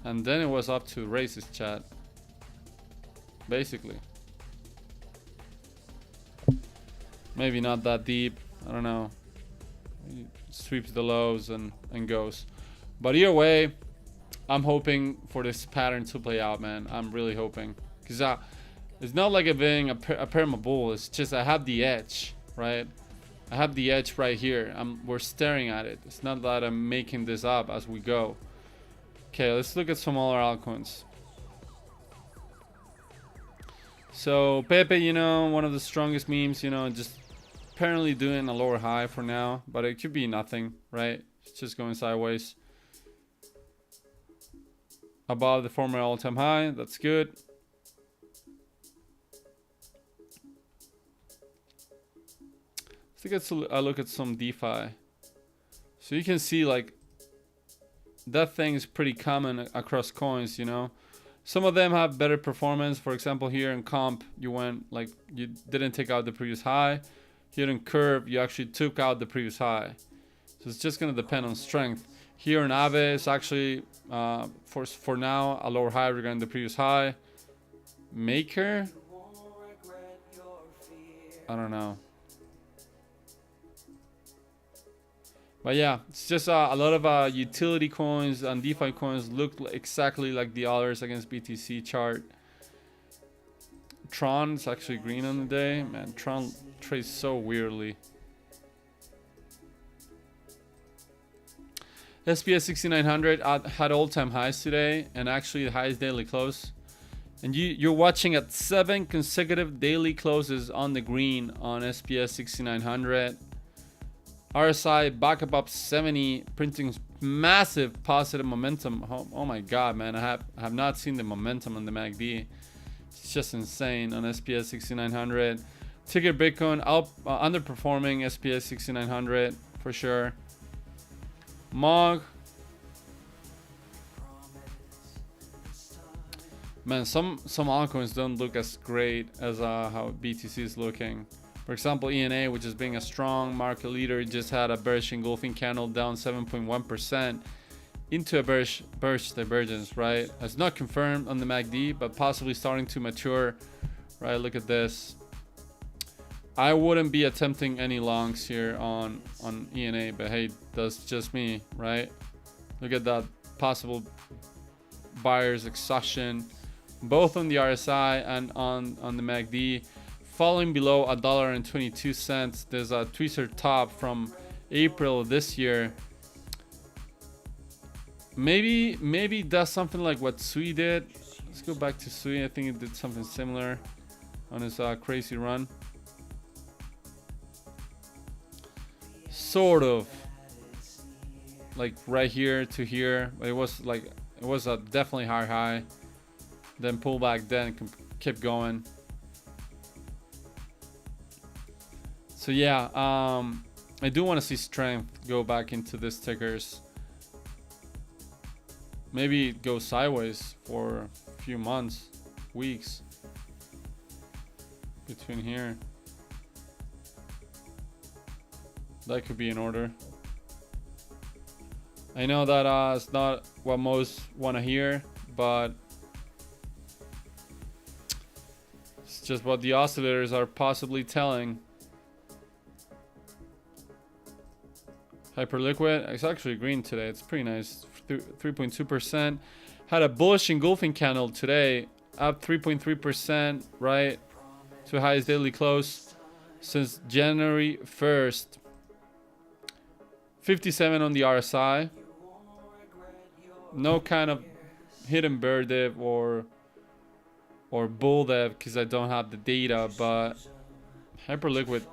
Speaker 1: And then it was up to races, chat. Basically. Maybe not that deep. I don't know. It sweeps the lows and goes. But either way, I'm hoping for this pattern to play out, man. I'm really hoping. Because it's not like it being a perma bull. It's just I have the edge, right? I have the edge right here. We're staring at it. It's not that I'm making this up as we go. Okay, let's look at some other altcoins. So Pepe, you know, one of the strongest memes, you know, just apparently doing a lower high for now, but it could be nothing, right? It's just going sideways above the former all-time high. That's good. Let's take a look at some DeFi. So you can see like that thing is pretty common across coins, you know. Some of them have better performance. For example, here in comp, you went like you didn't take out the previous high. Here in curve, you actually took out the previous high. So it's just gonna depend on strength. Here in Aave, it's actually for now a lower high regarding the previous high. Maker, I don't know. But yeah, it's just a lot of utility coins and DeFi coins look exactly like the others against BTC chart. Tron is actually green on the day. Man, Tron trades so weirdly. SPS 6900 had all-time highs today, and actually the highest daily close. And you're watching at 7 consecutive daily closes on the green on SPS 6900. RSI back above 70, printing massive positive momentum. Oh my god, man, I have not seen the momentum on the MACD. It's just insane on SPS 6900. Ticker Bitcoin underperforming SPS 6900 for sure. MOG, man, some altcoins don't look as great as how BTC is looking. For example, ENA, which is being a strong market leader, just had a bearish engulfing candle down 7.1% into a bearish divergence, right? It's not confirmed on the MACD, but possibly starting to mature, right? Look at this. I wouldn't be attempting any longs here on ENA, but hey, that's just me, right? Look at that possible buyer's exhaustion, both on the RSI and on the MACD. Falling below $1.22. There's a tweezer top from April of this year. Maybe does something like what Sui did. Let's go back to Sui. I think it did something similar on his crazy run. Sort of like right here to here. It was a definitely high, then pull back, then kept going. So yeah, I do want to see strength go back into this tickers. Maybe go sideways for a few months, weeks between here. That could be in order. I know that it's not what most want to hear, but it's just what the oscillators are possibly telling. Hyperliquid, it's actually green today. It's pretty nice, 3.2%. Had a bullish engulfing candle today, up 3.3%, right? To highest daily close since January 1st. 57 on the RSI. No kind of hidden bear div or bull div because I don't have the data, but Hyperliquid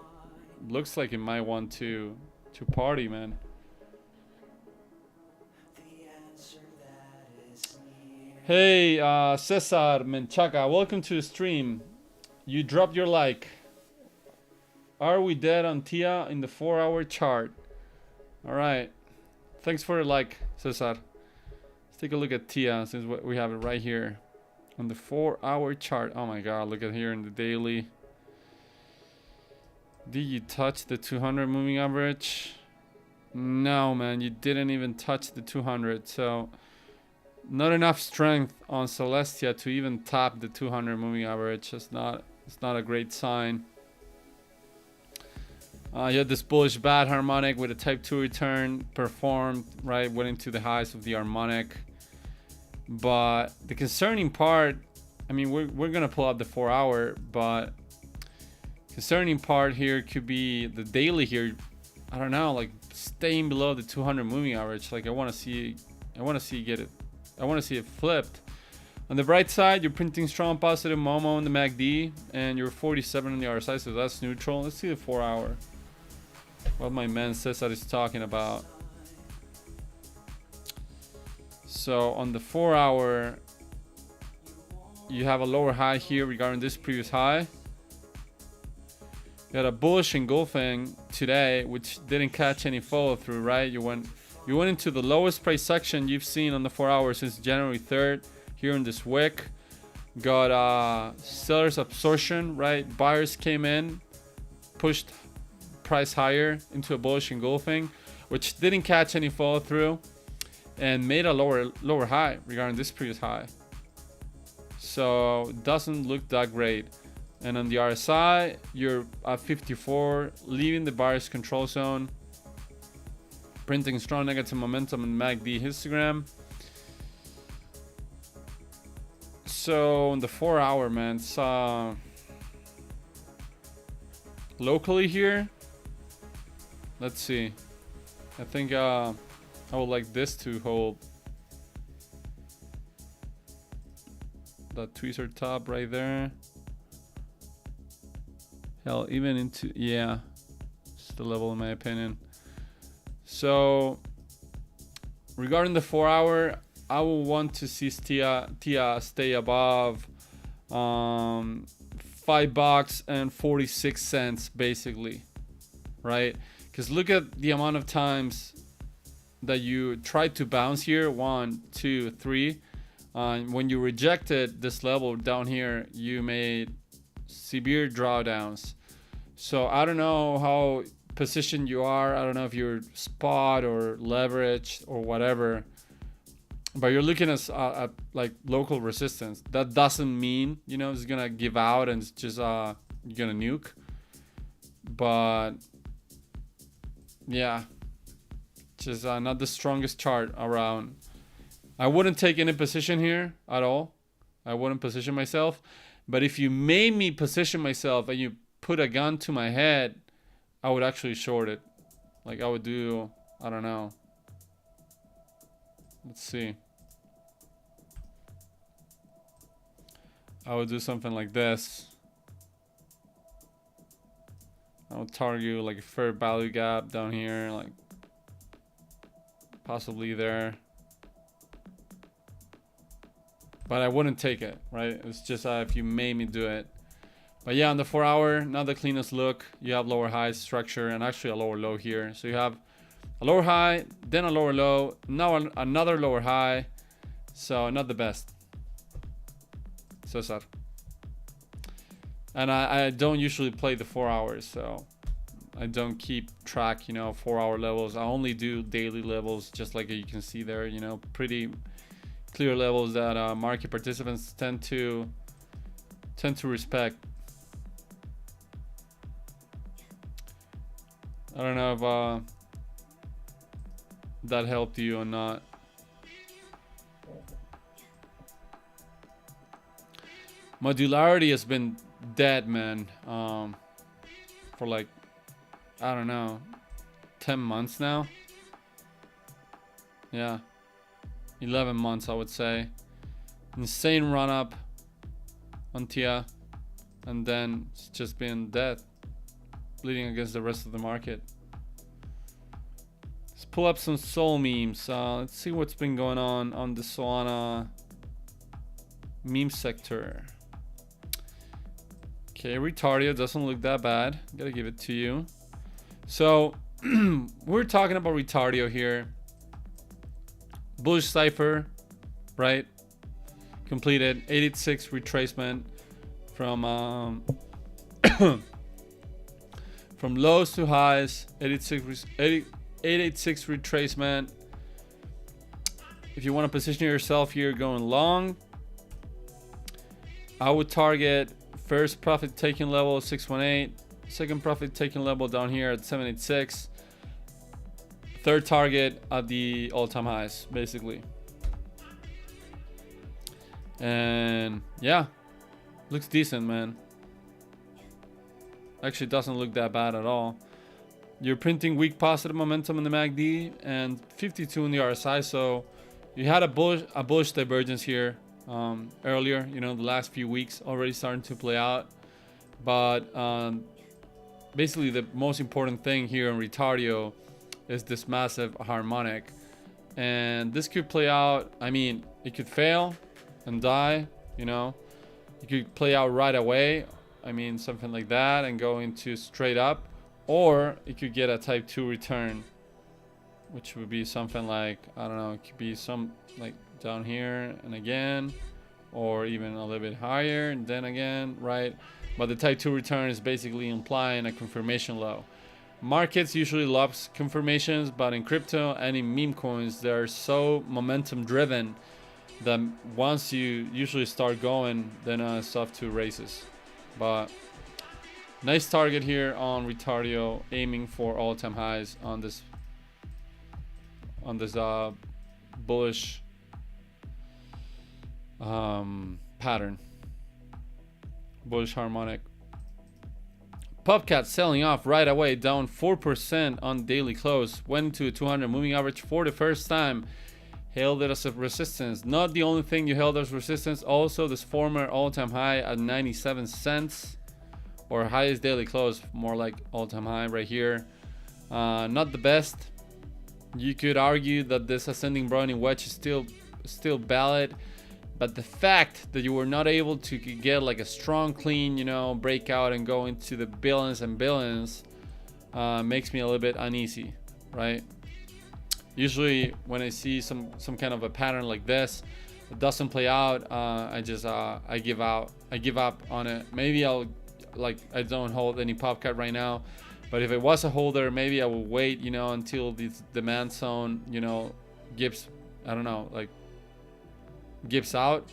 Speaker 1: looks like it might want to party, man. Hey, Cesar Menchaca, welcome to the stream. You dropped your like. Are we dead on TIA in the 4-hour chart? All right. Thanks for the like, Cesar. Let's take a look at TIA since we have it right here on the 4-hour chart. Oh my God, look at here in the daily. Did you touch the 200 moving average? No, man, you didn't even touch the 200. So not enough strength on Celestia to even tap the 200 moving average. It's not a great sign. You had this bullish bad harmonic with a type 2 return, performed, right, went into the highs of the harmonic. But the concerning part, I mean, we're gonna pull out the 4-hour, but concerning part here could be the daily here. I don't know, like staying below the 200 moving average. Like I want to see it flipped. On the bright side, you're printing strong positive Momo in the MACD, and you're 47 on the RSI, so that's neutral. Let's see the 4-hour. What my man says that he's talking about. So on the 4-hour, you have a lower high here regarding this previous high. You had a bullish engulfing today, which didn't catch any follow through, right? You went into the lowest price section you've seen on the 4 hours since January 3rd. here in this wick. Got sellers absorption, right? Buyers came in, pushed price higher into a bullish engulfing, which didn't catch any follow through, and made a lower high regarding this previous high. So it doesn't look that great. And on the RSI, you're at 54, leaving the buyer's control zone, printing strong negative momentum in MACD histogram. So on the 4 hour, man, it's locally here. Let's see. I think I would like this to hold. That tweezer top right there. Hell, even into, yeah, it's the level in my opinion. So regarding the 4 hour, I will want to see TIA stay above $5.46 basically, right? Because look at the amount of times that you tried to bounce here. 1, 2, 3. When you rejected this level down here, you made severe drawdowns. So I don't know how positioned you are. I don't know if you're spot or leveraged or whatever, but you're looking at like local resistance. That doesn't mean, you know, it's gonna give out and it's just you're gonna nuke. But yeah, just not the strongest chart around. I wouldn't take any position here at all. I wouldn't position myself. But if you made me position myself and you put a gun to my head, I would actually short it. Like I would do, I don't know. Let's see. I would do something like this. I would target like a fair value gap down here, like possibly there. But I wouldn't take it, right? It's just if you made me do it. But yeah, on the 4 hour, not the cleanest look. You have lower high structure and actually a lower low here. So you have a lower high, then a lower low, now another lower high. So not the best. So sad. And I don't usually play the 4 hours, so I don't keep track, you know, 4 hour levels. I only do daily levels, just like you can see there, you know, pretty clear levels that market participants tend to respect. I don't know if that helped you or not. Modularity has been dead, man, for like, I don't know, 10 months now. Yeah, 11 months, I would say. Insane run up on TIA, and then it's just been dead, bleeding against the rest of the market. Let's pull up some Sol memes. Let's see what's been going on the Solana meme sector. Okay, Retardio doesn't look that bad. Gotta give it to you. So we're talking about Retardio here. Bullish cipher, right? Completed 886 retracement from from lows to highs. 886 retracement. If you want to position yourself here going long, I would target first profit taking level 618, second profit taking level down here at 786, third target at the all-time highs, basically. And yeah, looks decent, man. Actually doesn't look that bad at all. You're printing weak positive momentum in the MACD and 52 in the RSI, so you had a bullish divergence here earlier, you know, the last few weeks already starting to play out. But basically the most important thing here in Retardio is this massive harmonic, and this could play out. I mean, it could fail and die, you know, it could play out right away, I mean something like that, and go into straight up, or it could get a type 2 return, which would be something like, I don't know, it could be some like down here and again, or even a little bit higher, and then again, right? But the type 2 return is basically implying a confirmation low. Markets usually love confirmations, but in crypto and in meme coins, they're so momentum driven that once you usually start going, then it's off to races. But nice target here on Retardio, aiming for all-time highs on this bullish pattern, bullish harmonic. Popcat selling off right away, down 4% on daily close, went to a 200 moving average for the first time, held it as a resistance. Not the only thing you held as resistance, also this former all-time high at 97 cents, or highest daily close, more like all-time high right here. Not the best. You could argue that this ascending Brownian wedge is still valid, but the fact that you were not able to get like a strong, clean, breakout and go into the billions and billions makes me a little bit uneasy, right? Usually when I see some kind of a pattern like this, it doesn't play out, I give up on it. Maybe I don't hold any Popcat right now, but if it was a holder, maybe I will wait, until this demand zone, gives, I don't know, like gives out,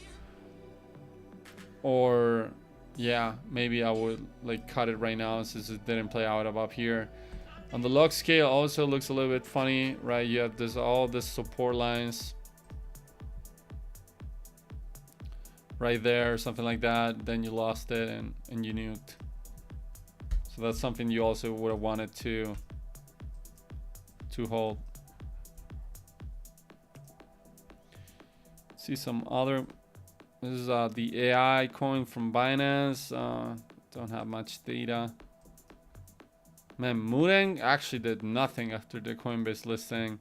Speaker 1: or yeah, maybe I would like cut it right now since it didn't play out above here. On the log scale also looks a little bit funny, right? You have all this support lines right there, something like that, then you lost it and you nuked. So that's something you also would have wanted to hold. See some other, this is the AI coin from Binance. Don't have much data. Man, Mureng actually did nothing after the Coinbase listing.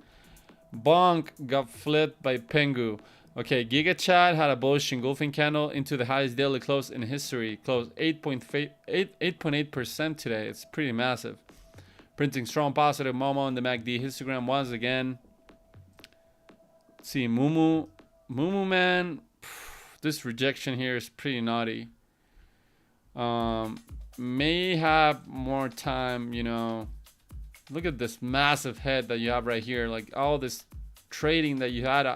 Speaker 1: Bonk got flipped by Pengu. Okay, GigaChat had a bullish engulfing candle into the highest daily close in history. Closed 8.8% today. It's pretty massive. Printing strong positive Momo on the MACD histogram once again. Let's see, Mumu, man, this rejection here is pretty naughty. May have more time, Look at this massive head that you have right here. Like all this trading that you had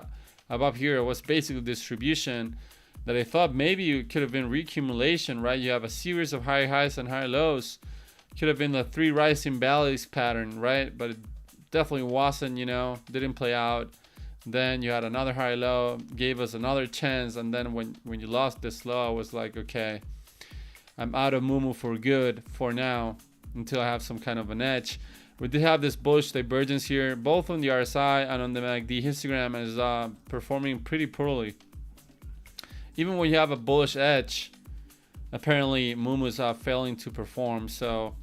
Speaker 1: above here was basically distribution that I thought maybe it could have been reaccumulation, right? You have a series of high highs and high lows. Could have been the 3 rising valleys pattern, right? But it definitely wasn't, didn't play out. Then you had another high low, gave us another chance, and then when you lost this low, I was like, okay, I'm out of Mumu for good for now until I have some kind of an edge. We did have this bullish divergence here, both on the RSI and on the MACD histogram, is performing pretty poorly. Even when you have a bullish edge, apparently Mumu is failing to perform. So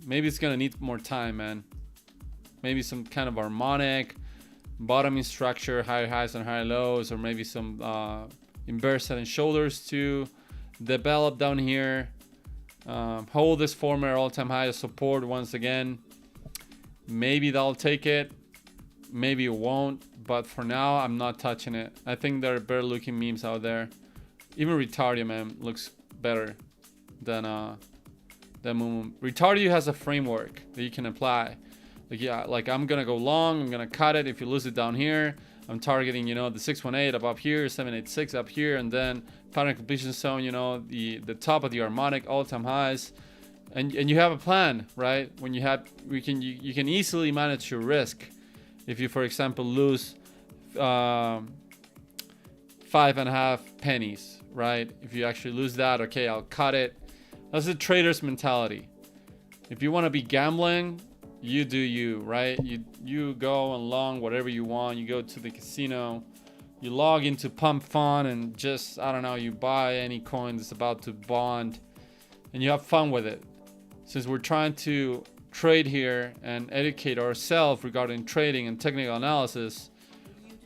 Speaker 1: maybe it's gonna need more time, man. Maybe some kind of harmonic bottoming structure, higher highs and higher lows, or maybe some inverse head and shoulders to develop down here. Hold this former all-time high as support once again. Maybe that'll take it, maybe it won't, but for now I'm not touching it. I think there are better looking memes out there. Even Retardio, man, looks better than Mumu. Retardio has a framework that you can apply. Like I'm gonna go long, I'm gonna cut it if you lose it down here. I'm targeting, the 618 above here, 786 up here, and then pattern completion zone, the top of the harmonic all-time highs, and you have a plan, right? When you can easily manage your risk. If you, for example, lose 5.5 pennies, right? If you actually lose that, okay, I'll cut it. That's the trader's mentality. If you want to be gambling, you do you, right? You go and long whatever you want. You go to the casino, you log into Pump Fund and just, I don't know, you buy any coin that's about to bond and you have fun with it. Since we're trying to trade here and educate ourselves regarding trading and technical analysis,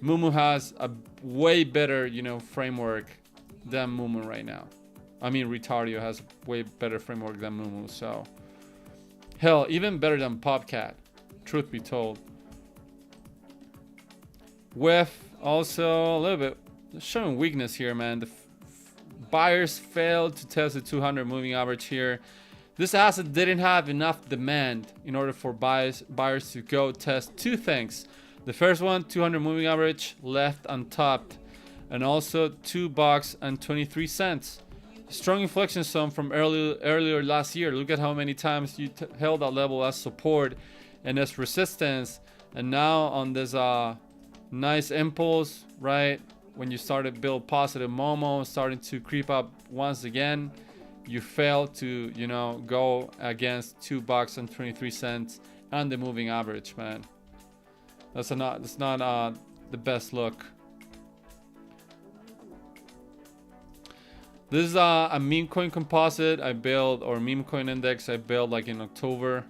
Speaker 1: Mumu has a way better, framework than Mumu right now. I mean, Retardio has a way better framework than Mumu, so hell, even better than Popcat, truth be told. With also a little bit showing weakness here, man. The buyers failed to test the 200 moving average here. This asset didn't have enough demand in order for buyers to go test two things. The first one, 200 moving average left untapped, and also $2.23. Strong inflection zone from earlier last year. Look at how many times you held that level as support and as resistance, and now on this nice impulse, right? When you started to build positive Momo, starting to creep up once again, you failed to, you know, go against $2.23 and the moving average, man. That's not the best look. This is a meme coin composite I built, or meme coin index I built like in October.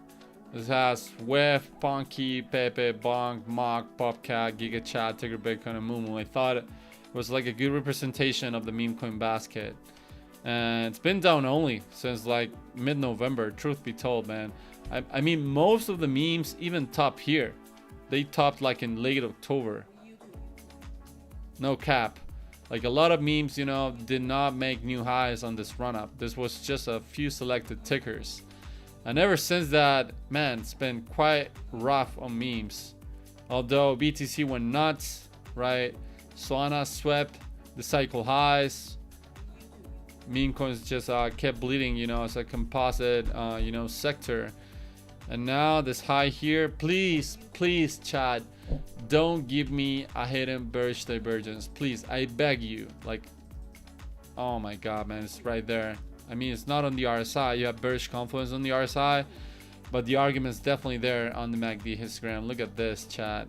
Speaker 1: This has WEF, Ponky, Pepe, Bonk, Mock, Popcat, GigaChat, Ticker Bitcoin, and Mumu. I thought it was like a good representation of the meme coin basket. And it's been down only since like mid-November, truth be told, man. I mean, most of the memes even top here. They topped like in late October. No cap. Like a lot of memes, you know, did not make new highs on this run up. This was just a few selected tickers. And ever since that, man, it's been quite rough on memes. Although BTC went nuts, right? Solana swept the cycle highs. Meme coins just kept bleeding, you know, as a composite, you know, sector. And now this high here, please, chat, don't give me a hidden bearish divergence. Please, I beg you. Like, oh my God, man, it's right there. I mean, it's not on the RSI. You have bearish confluence on the RSI, but the argument's definitely there on the MACD histogram. Look at this, chat.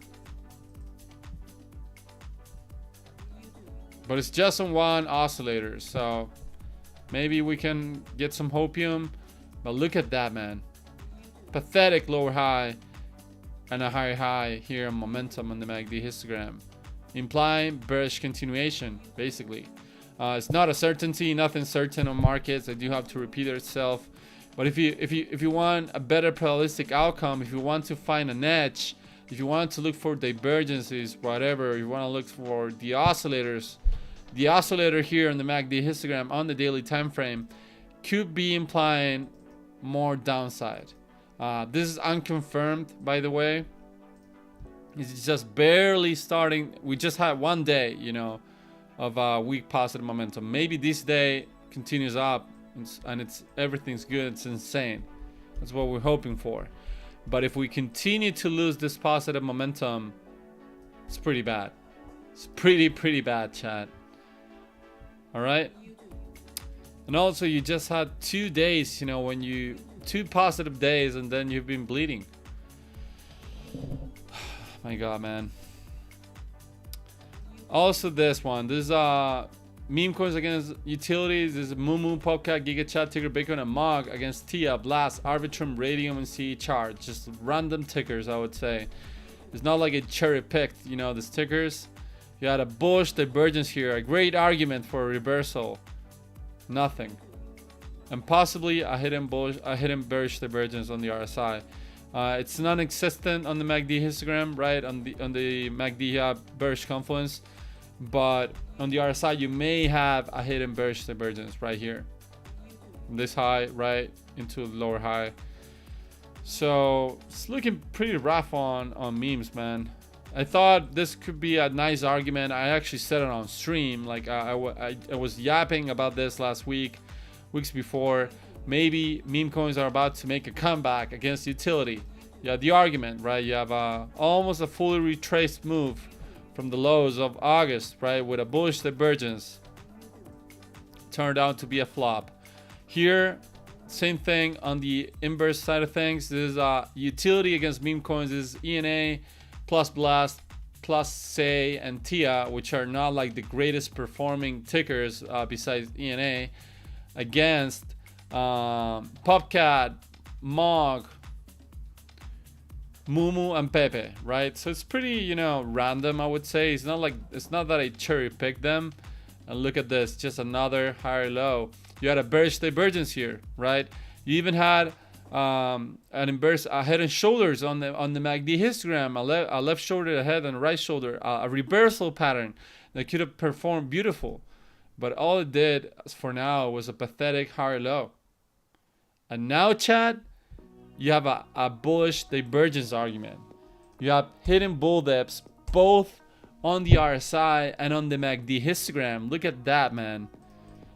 Speaker 1: But it's just on one oscillator, so maybe we can get some hopium. But look at that, man. Pathetic lower high and a higher high here on momentum on the MACD histogram, implying bearish continuation, basically. It's not a certainty, nothing certain on markets. I do have to repeat itself. But if you want a better probabilistic outcome, if you want to find an edge, if you want to look for divergences, whatever, you want to look for the oscillators, the oscillator here on the MACD histogram on the daily time frame could be implying more downside. This is unconfirmed, by the way. It's just barely starting. We just had one day, you know, of weak positive momentum. Maybe this day continues up and everything's good. It's insane. That's what we're hoping for. But if we continue to lose this positive momentum, it's pretty bad. It's pretty bad, chat. All right. And also, you just had 2 days, you know, when you 2 positive days, and then you've been bleeding. My God, man. Also, this one. This is meme coins against utilities. This is Mumu, Popcat, GigaChat, Ticker Bitcoin, and Mog against TIA, Blast, Arbitrum, Radium, and CE Chart. Just random tickers, I would say. It's not like it cherry picked, you know, the stickers. You had a bullish divergence here, a great argument for a reversal. Nothing. And possibly a hidden bearish divergence on the RSI. It's non-existent on the MACD histogram, right? On the MACD bearish confluence, but on the RSI you may have a hidden bearish divergence right here, this high right into the lower high. So it's looking pretty rough on memes, man. I thought this could be a nice argument. I actually said it on stream. Like I was yapping about this last weeks before. Maybe meme coins are about to make a comeback against utility. You have the argument, right? You have almost a fully retraced move from the lows of August, right? With a bullish divergence. Turned out to be a flop. Here, same thing on the inverse side of things. This is utility against meme coins. This is ENA plus Blast plus Say and TIA, which are not like the greatest performing tickers besides ENA, against Popcat, Mog, Mumu, and Pepe, right? So it's pretty, you know, random, I would say. It's not that I cherry picked them. And look at this, just another higher low. You had a bearish divergence here, right? You even had an inverse head and shoulders on the MACD histogram, a left shoulder ahead and a right shoulder, a reversal pattern. that could have performed beautiful. But all it did for now was a pathetic higher low. And now, Chad, you have a bullish divergence argument. You have hidden bull dips both on the RSI and on the MACD histogram. Look at that, man.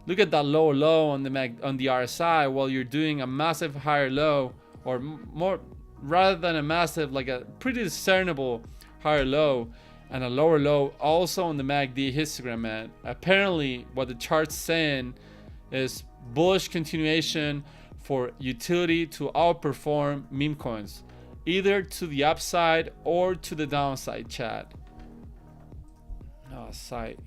Speaker 1: Look at that lower low on the RSI while you're doing a massive higher low, or more rather than a massive, like a pretty discernible higher low and a lower low also on the MACD histogram, man. Apparently what the chart's saying is bullish continuation for utility to outperform meme coins, either to the upside or to the downside, Chad. Oh, sight.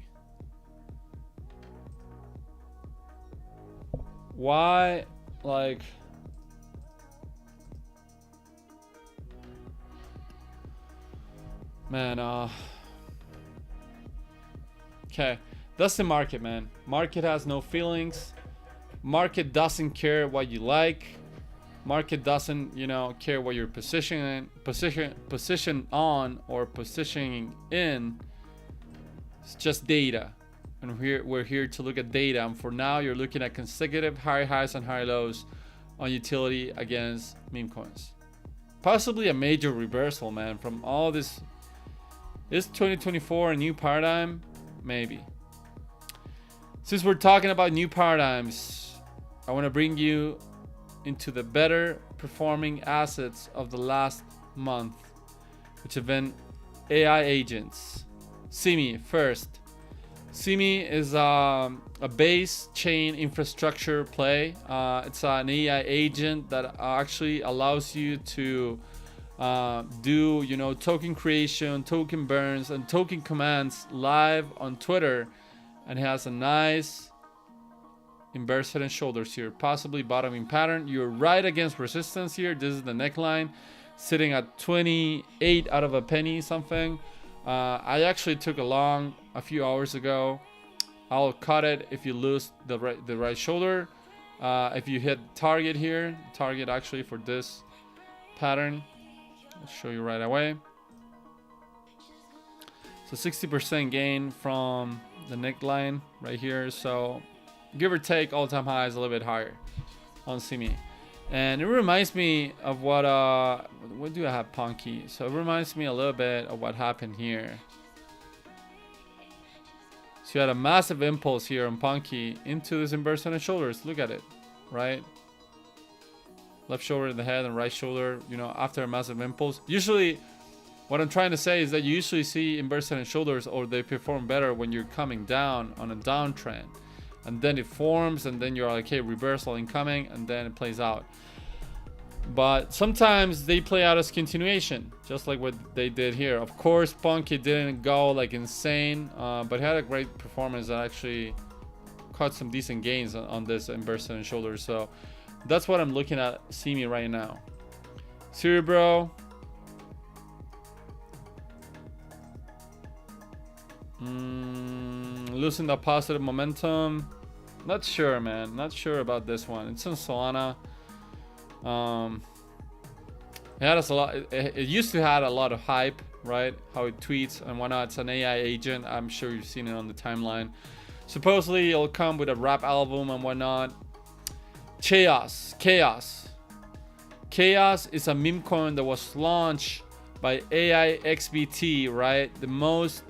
Speaker 1: Why, like, man, okay, that's the market, man. Market has no feelings. Market doesn't care what you like. Market doesn't, care what you're position on or positioning in. It's just data. And we're here to look at data. And for now, you're looking at consecutive higher highs and higher lows on utility against meme coins. Possibly a major reversal, man, from all this. Is 2024 a new paradigm? Maybe. Since we're talking about new paradigms, I want to bring you into the better performing assets of the last month, which have been AI agents. Simi first. Simi is a base chain infrastructure play. It's an AI agent that actually allows you to do token creation, token burns, and token commands live on Twitter, and has a nice inverse head and shoulders here, possibly bottoming pattern. You're right against resistance here. This is the neckline, sitting at 28 out of a penny something. I actually took a long a few hours ago. I'll cut it if you lose the right shoulder. If you hit target here, target actually for this pattern, I'll show you right away. So 60% gain from the neckline right here. So give or take, all-time high is a little bit higher on Simi. And it reminds me of what do I have, Punky? So it reminds me a little bit of what happened here. So you had a massive impulse here on Punky into this inverse head and shoulders. Look at it, right? Left shoulder in the head and right shoulder, after a massive impulse. Usually, what I'm trying to say is that you usually see inverse head and shoulders, or they perform better when you're coming down on a downtrend. And then it forms, and then you're like, okay, reversal incoming, and then it plays out. But sometimes they play out as continuation, just like what they did here. Of course, Punky didn't go like insane, but had a great performance that actually caught some decent gains on this inverse head and shoulders. So that's what I'm looking at Simi right now. Cerebro. Losing that positive momentum. Not sure, man. Not sure about this one. It's on Solana. It had us a lot. It used to have a lot of hype, right? How it tweets and whatnot. It's an AI agent. I'm sure you've seen it on the timeline. Supposedly it'll come with a rap album and whatnot. Chaos is a meme coin that was launched by AIXBT, right? The most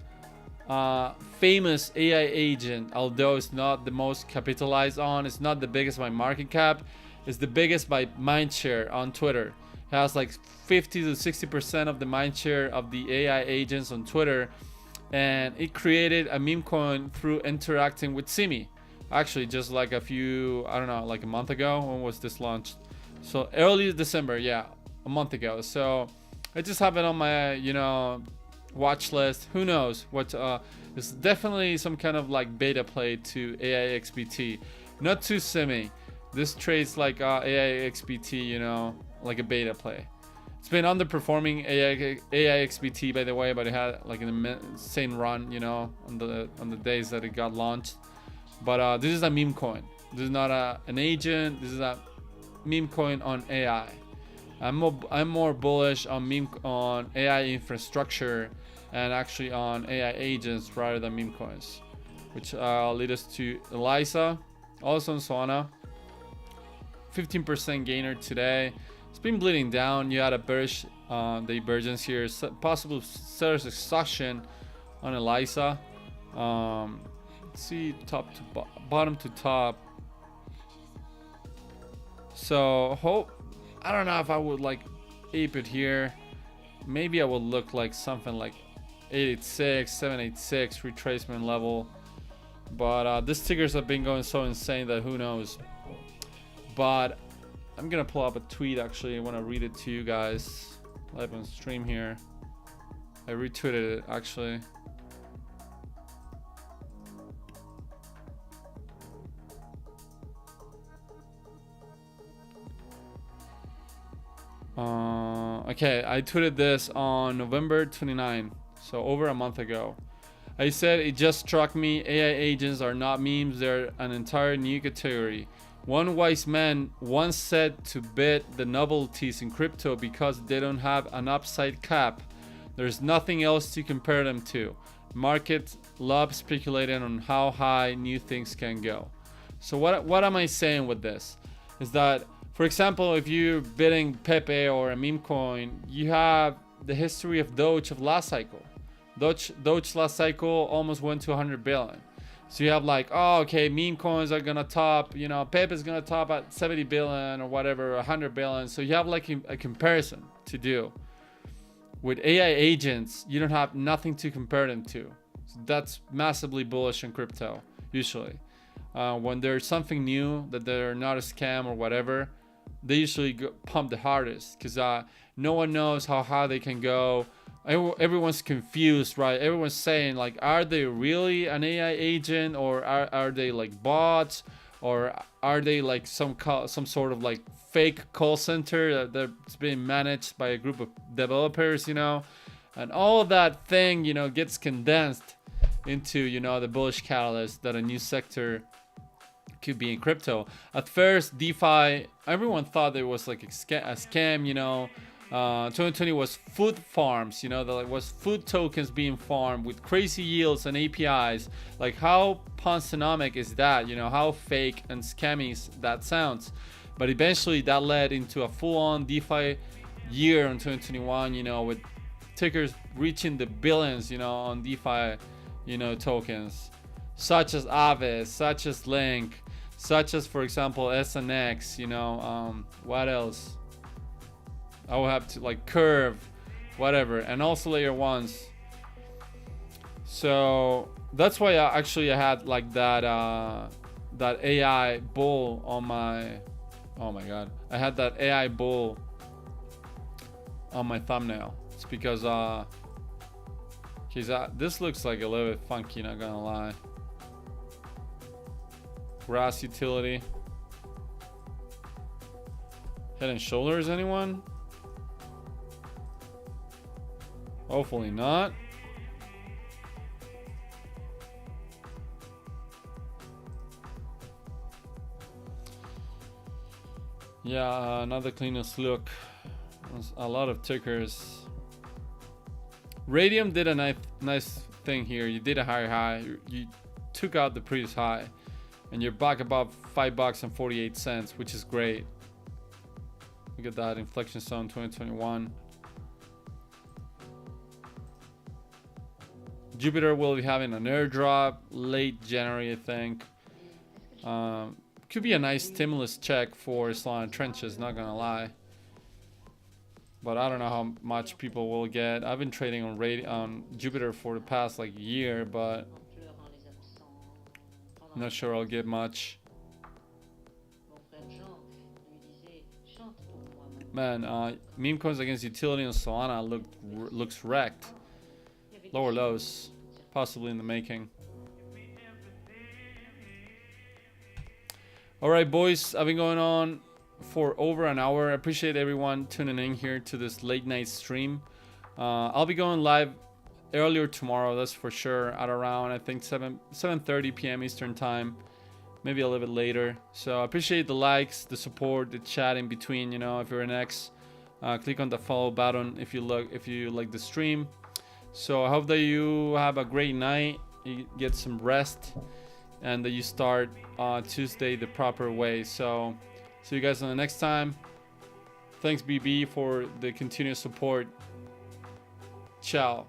Speaker 1: famous AI agent, although it's not the most capitalized on. It's not the biggest by market cap. It's the biggest by mindshare on Twitter. It has like 50 to 60% of the mindshare of the AI agents on Twitter, and it created a meme coin through interacting with Simi. Actually, just like like a month ago. When was this launched? So early December, yeah, a month ago. So I just have it on my watch list. Who knows what? It's definitely some kind of like beta play to AIXBT, not to Simi. This trades like AIXBT, like a beta play. It's been underperforming AIXBT, by the way, but it had like an insane run, on the days that it got launched. But this is a meme coin. This is not an agent. This is a meme coin on AI. I'm more bullish on AI infrastructure and actually on AI agents rather than meme coins, which lead us to Eliza, also on Solana. 15% gainer today. It's been bleeding down. You had a bearish divergence here, possible sellers extraction on Eliza. Let's see, top to bottom to top. So I don't know if I would like ape it here. Maybe I would look like something like 886, 786 retracement level. But these tickers have been going so insane that who knows. But I'm gonna pull up a tweet. Actually, I want to read it to you guys live on stream here. I retweeted it actually. Okay, I tweeted this on November 29, so over a month ago. I said, it just struck me, AI agents are not memes, they're an entire new category. One wise man once said to bet the novelties in crypto because they don't have an upside cap. There's nothing else to compare them to. Markets love speculating on how high new things can go. So what am I saying with this? Is that, for example, if you're bidding Pepe or a meme coin, you have the history of Doge of last cycle. Doge last cycle almost went to 100 billion. So you have like, oh, okay, meme coins are gonna top, you know, Pepe is gonna top at 70 billion or whatever, 100 billion. So you have like a comparison to do. With AI agents, you don't have nothing to compare them to. So that's massively bullish in crypto, usually. When there's something new that they're not a scam or whatever, they usually pump the hardest because no one knows how high they can go. Everyone's confused, right? Everyone's saying like, are they really an AI agent, or are they like bots, or are they like some sort of like fake call center that's being managed by a group of developers, you know? And all of that thing, you know, gets condensed into, you know, the bullish catalyst that a new sector could be in crypto. At first, DeFi, everyone thought it was like a scam, you know. 2020 was food farms, you know, there was food tokens being farmed with crazy yields and APIs. Like, how Ponzonomic is that? You know, how fake and scammy that sounds. But eventually that led into a full-on DeFi year in 2021, you know, with tickers reaching the billions, you know, on DeFi, you know, tokens, such as Aave, such as Link, such as, for example, SNX, you know, what else? I will have to like Curve, whatever, and also layer ones. So that's why I had like that that AI bull on my, oh my god, I had that AI bull on my thumbnail. It's because this looks like a little bit funky, not gonna lie. Grass utility. Head and shoulders, anyone? Hopefully not. Yeah, another cleanest look. A lot of tickers. Radium did a nice thing here. You did a higher high. You took out the previous high, and you're back above $5.48, which is great. Look at that inflection zone 2021. Jupiter will be having an airdrop late January, I think. Could be a nice stimulus check for Solana trenches, not gonna lie. But I don't know how much people will get. I've been trading on Jupiter for the past like year, but I'm not sure I'll get much. Man, meme coins against utility on Solana looks wrecked. Lower lows, possibly in the making. All right, boys, I've been going on for over an hour. I appreciate everyone tuning in here to this late night stream. I'll be going live earlier tomorrow, that's for sure, at around, I think 7:30 p.m. Eastern time, maybe a little bit later. So I appreciate the likes, the support, the chat in between. You know, if you're an ex, click on the follow button if you like the stream. So I hope that you have a great night, you get some rest, and that you start Tuesday the proper way. So see you guys on the next time. Thanks BB for the continuous support. Ciao.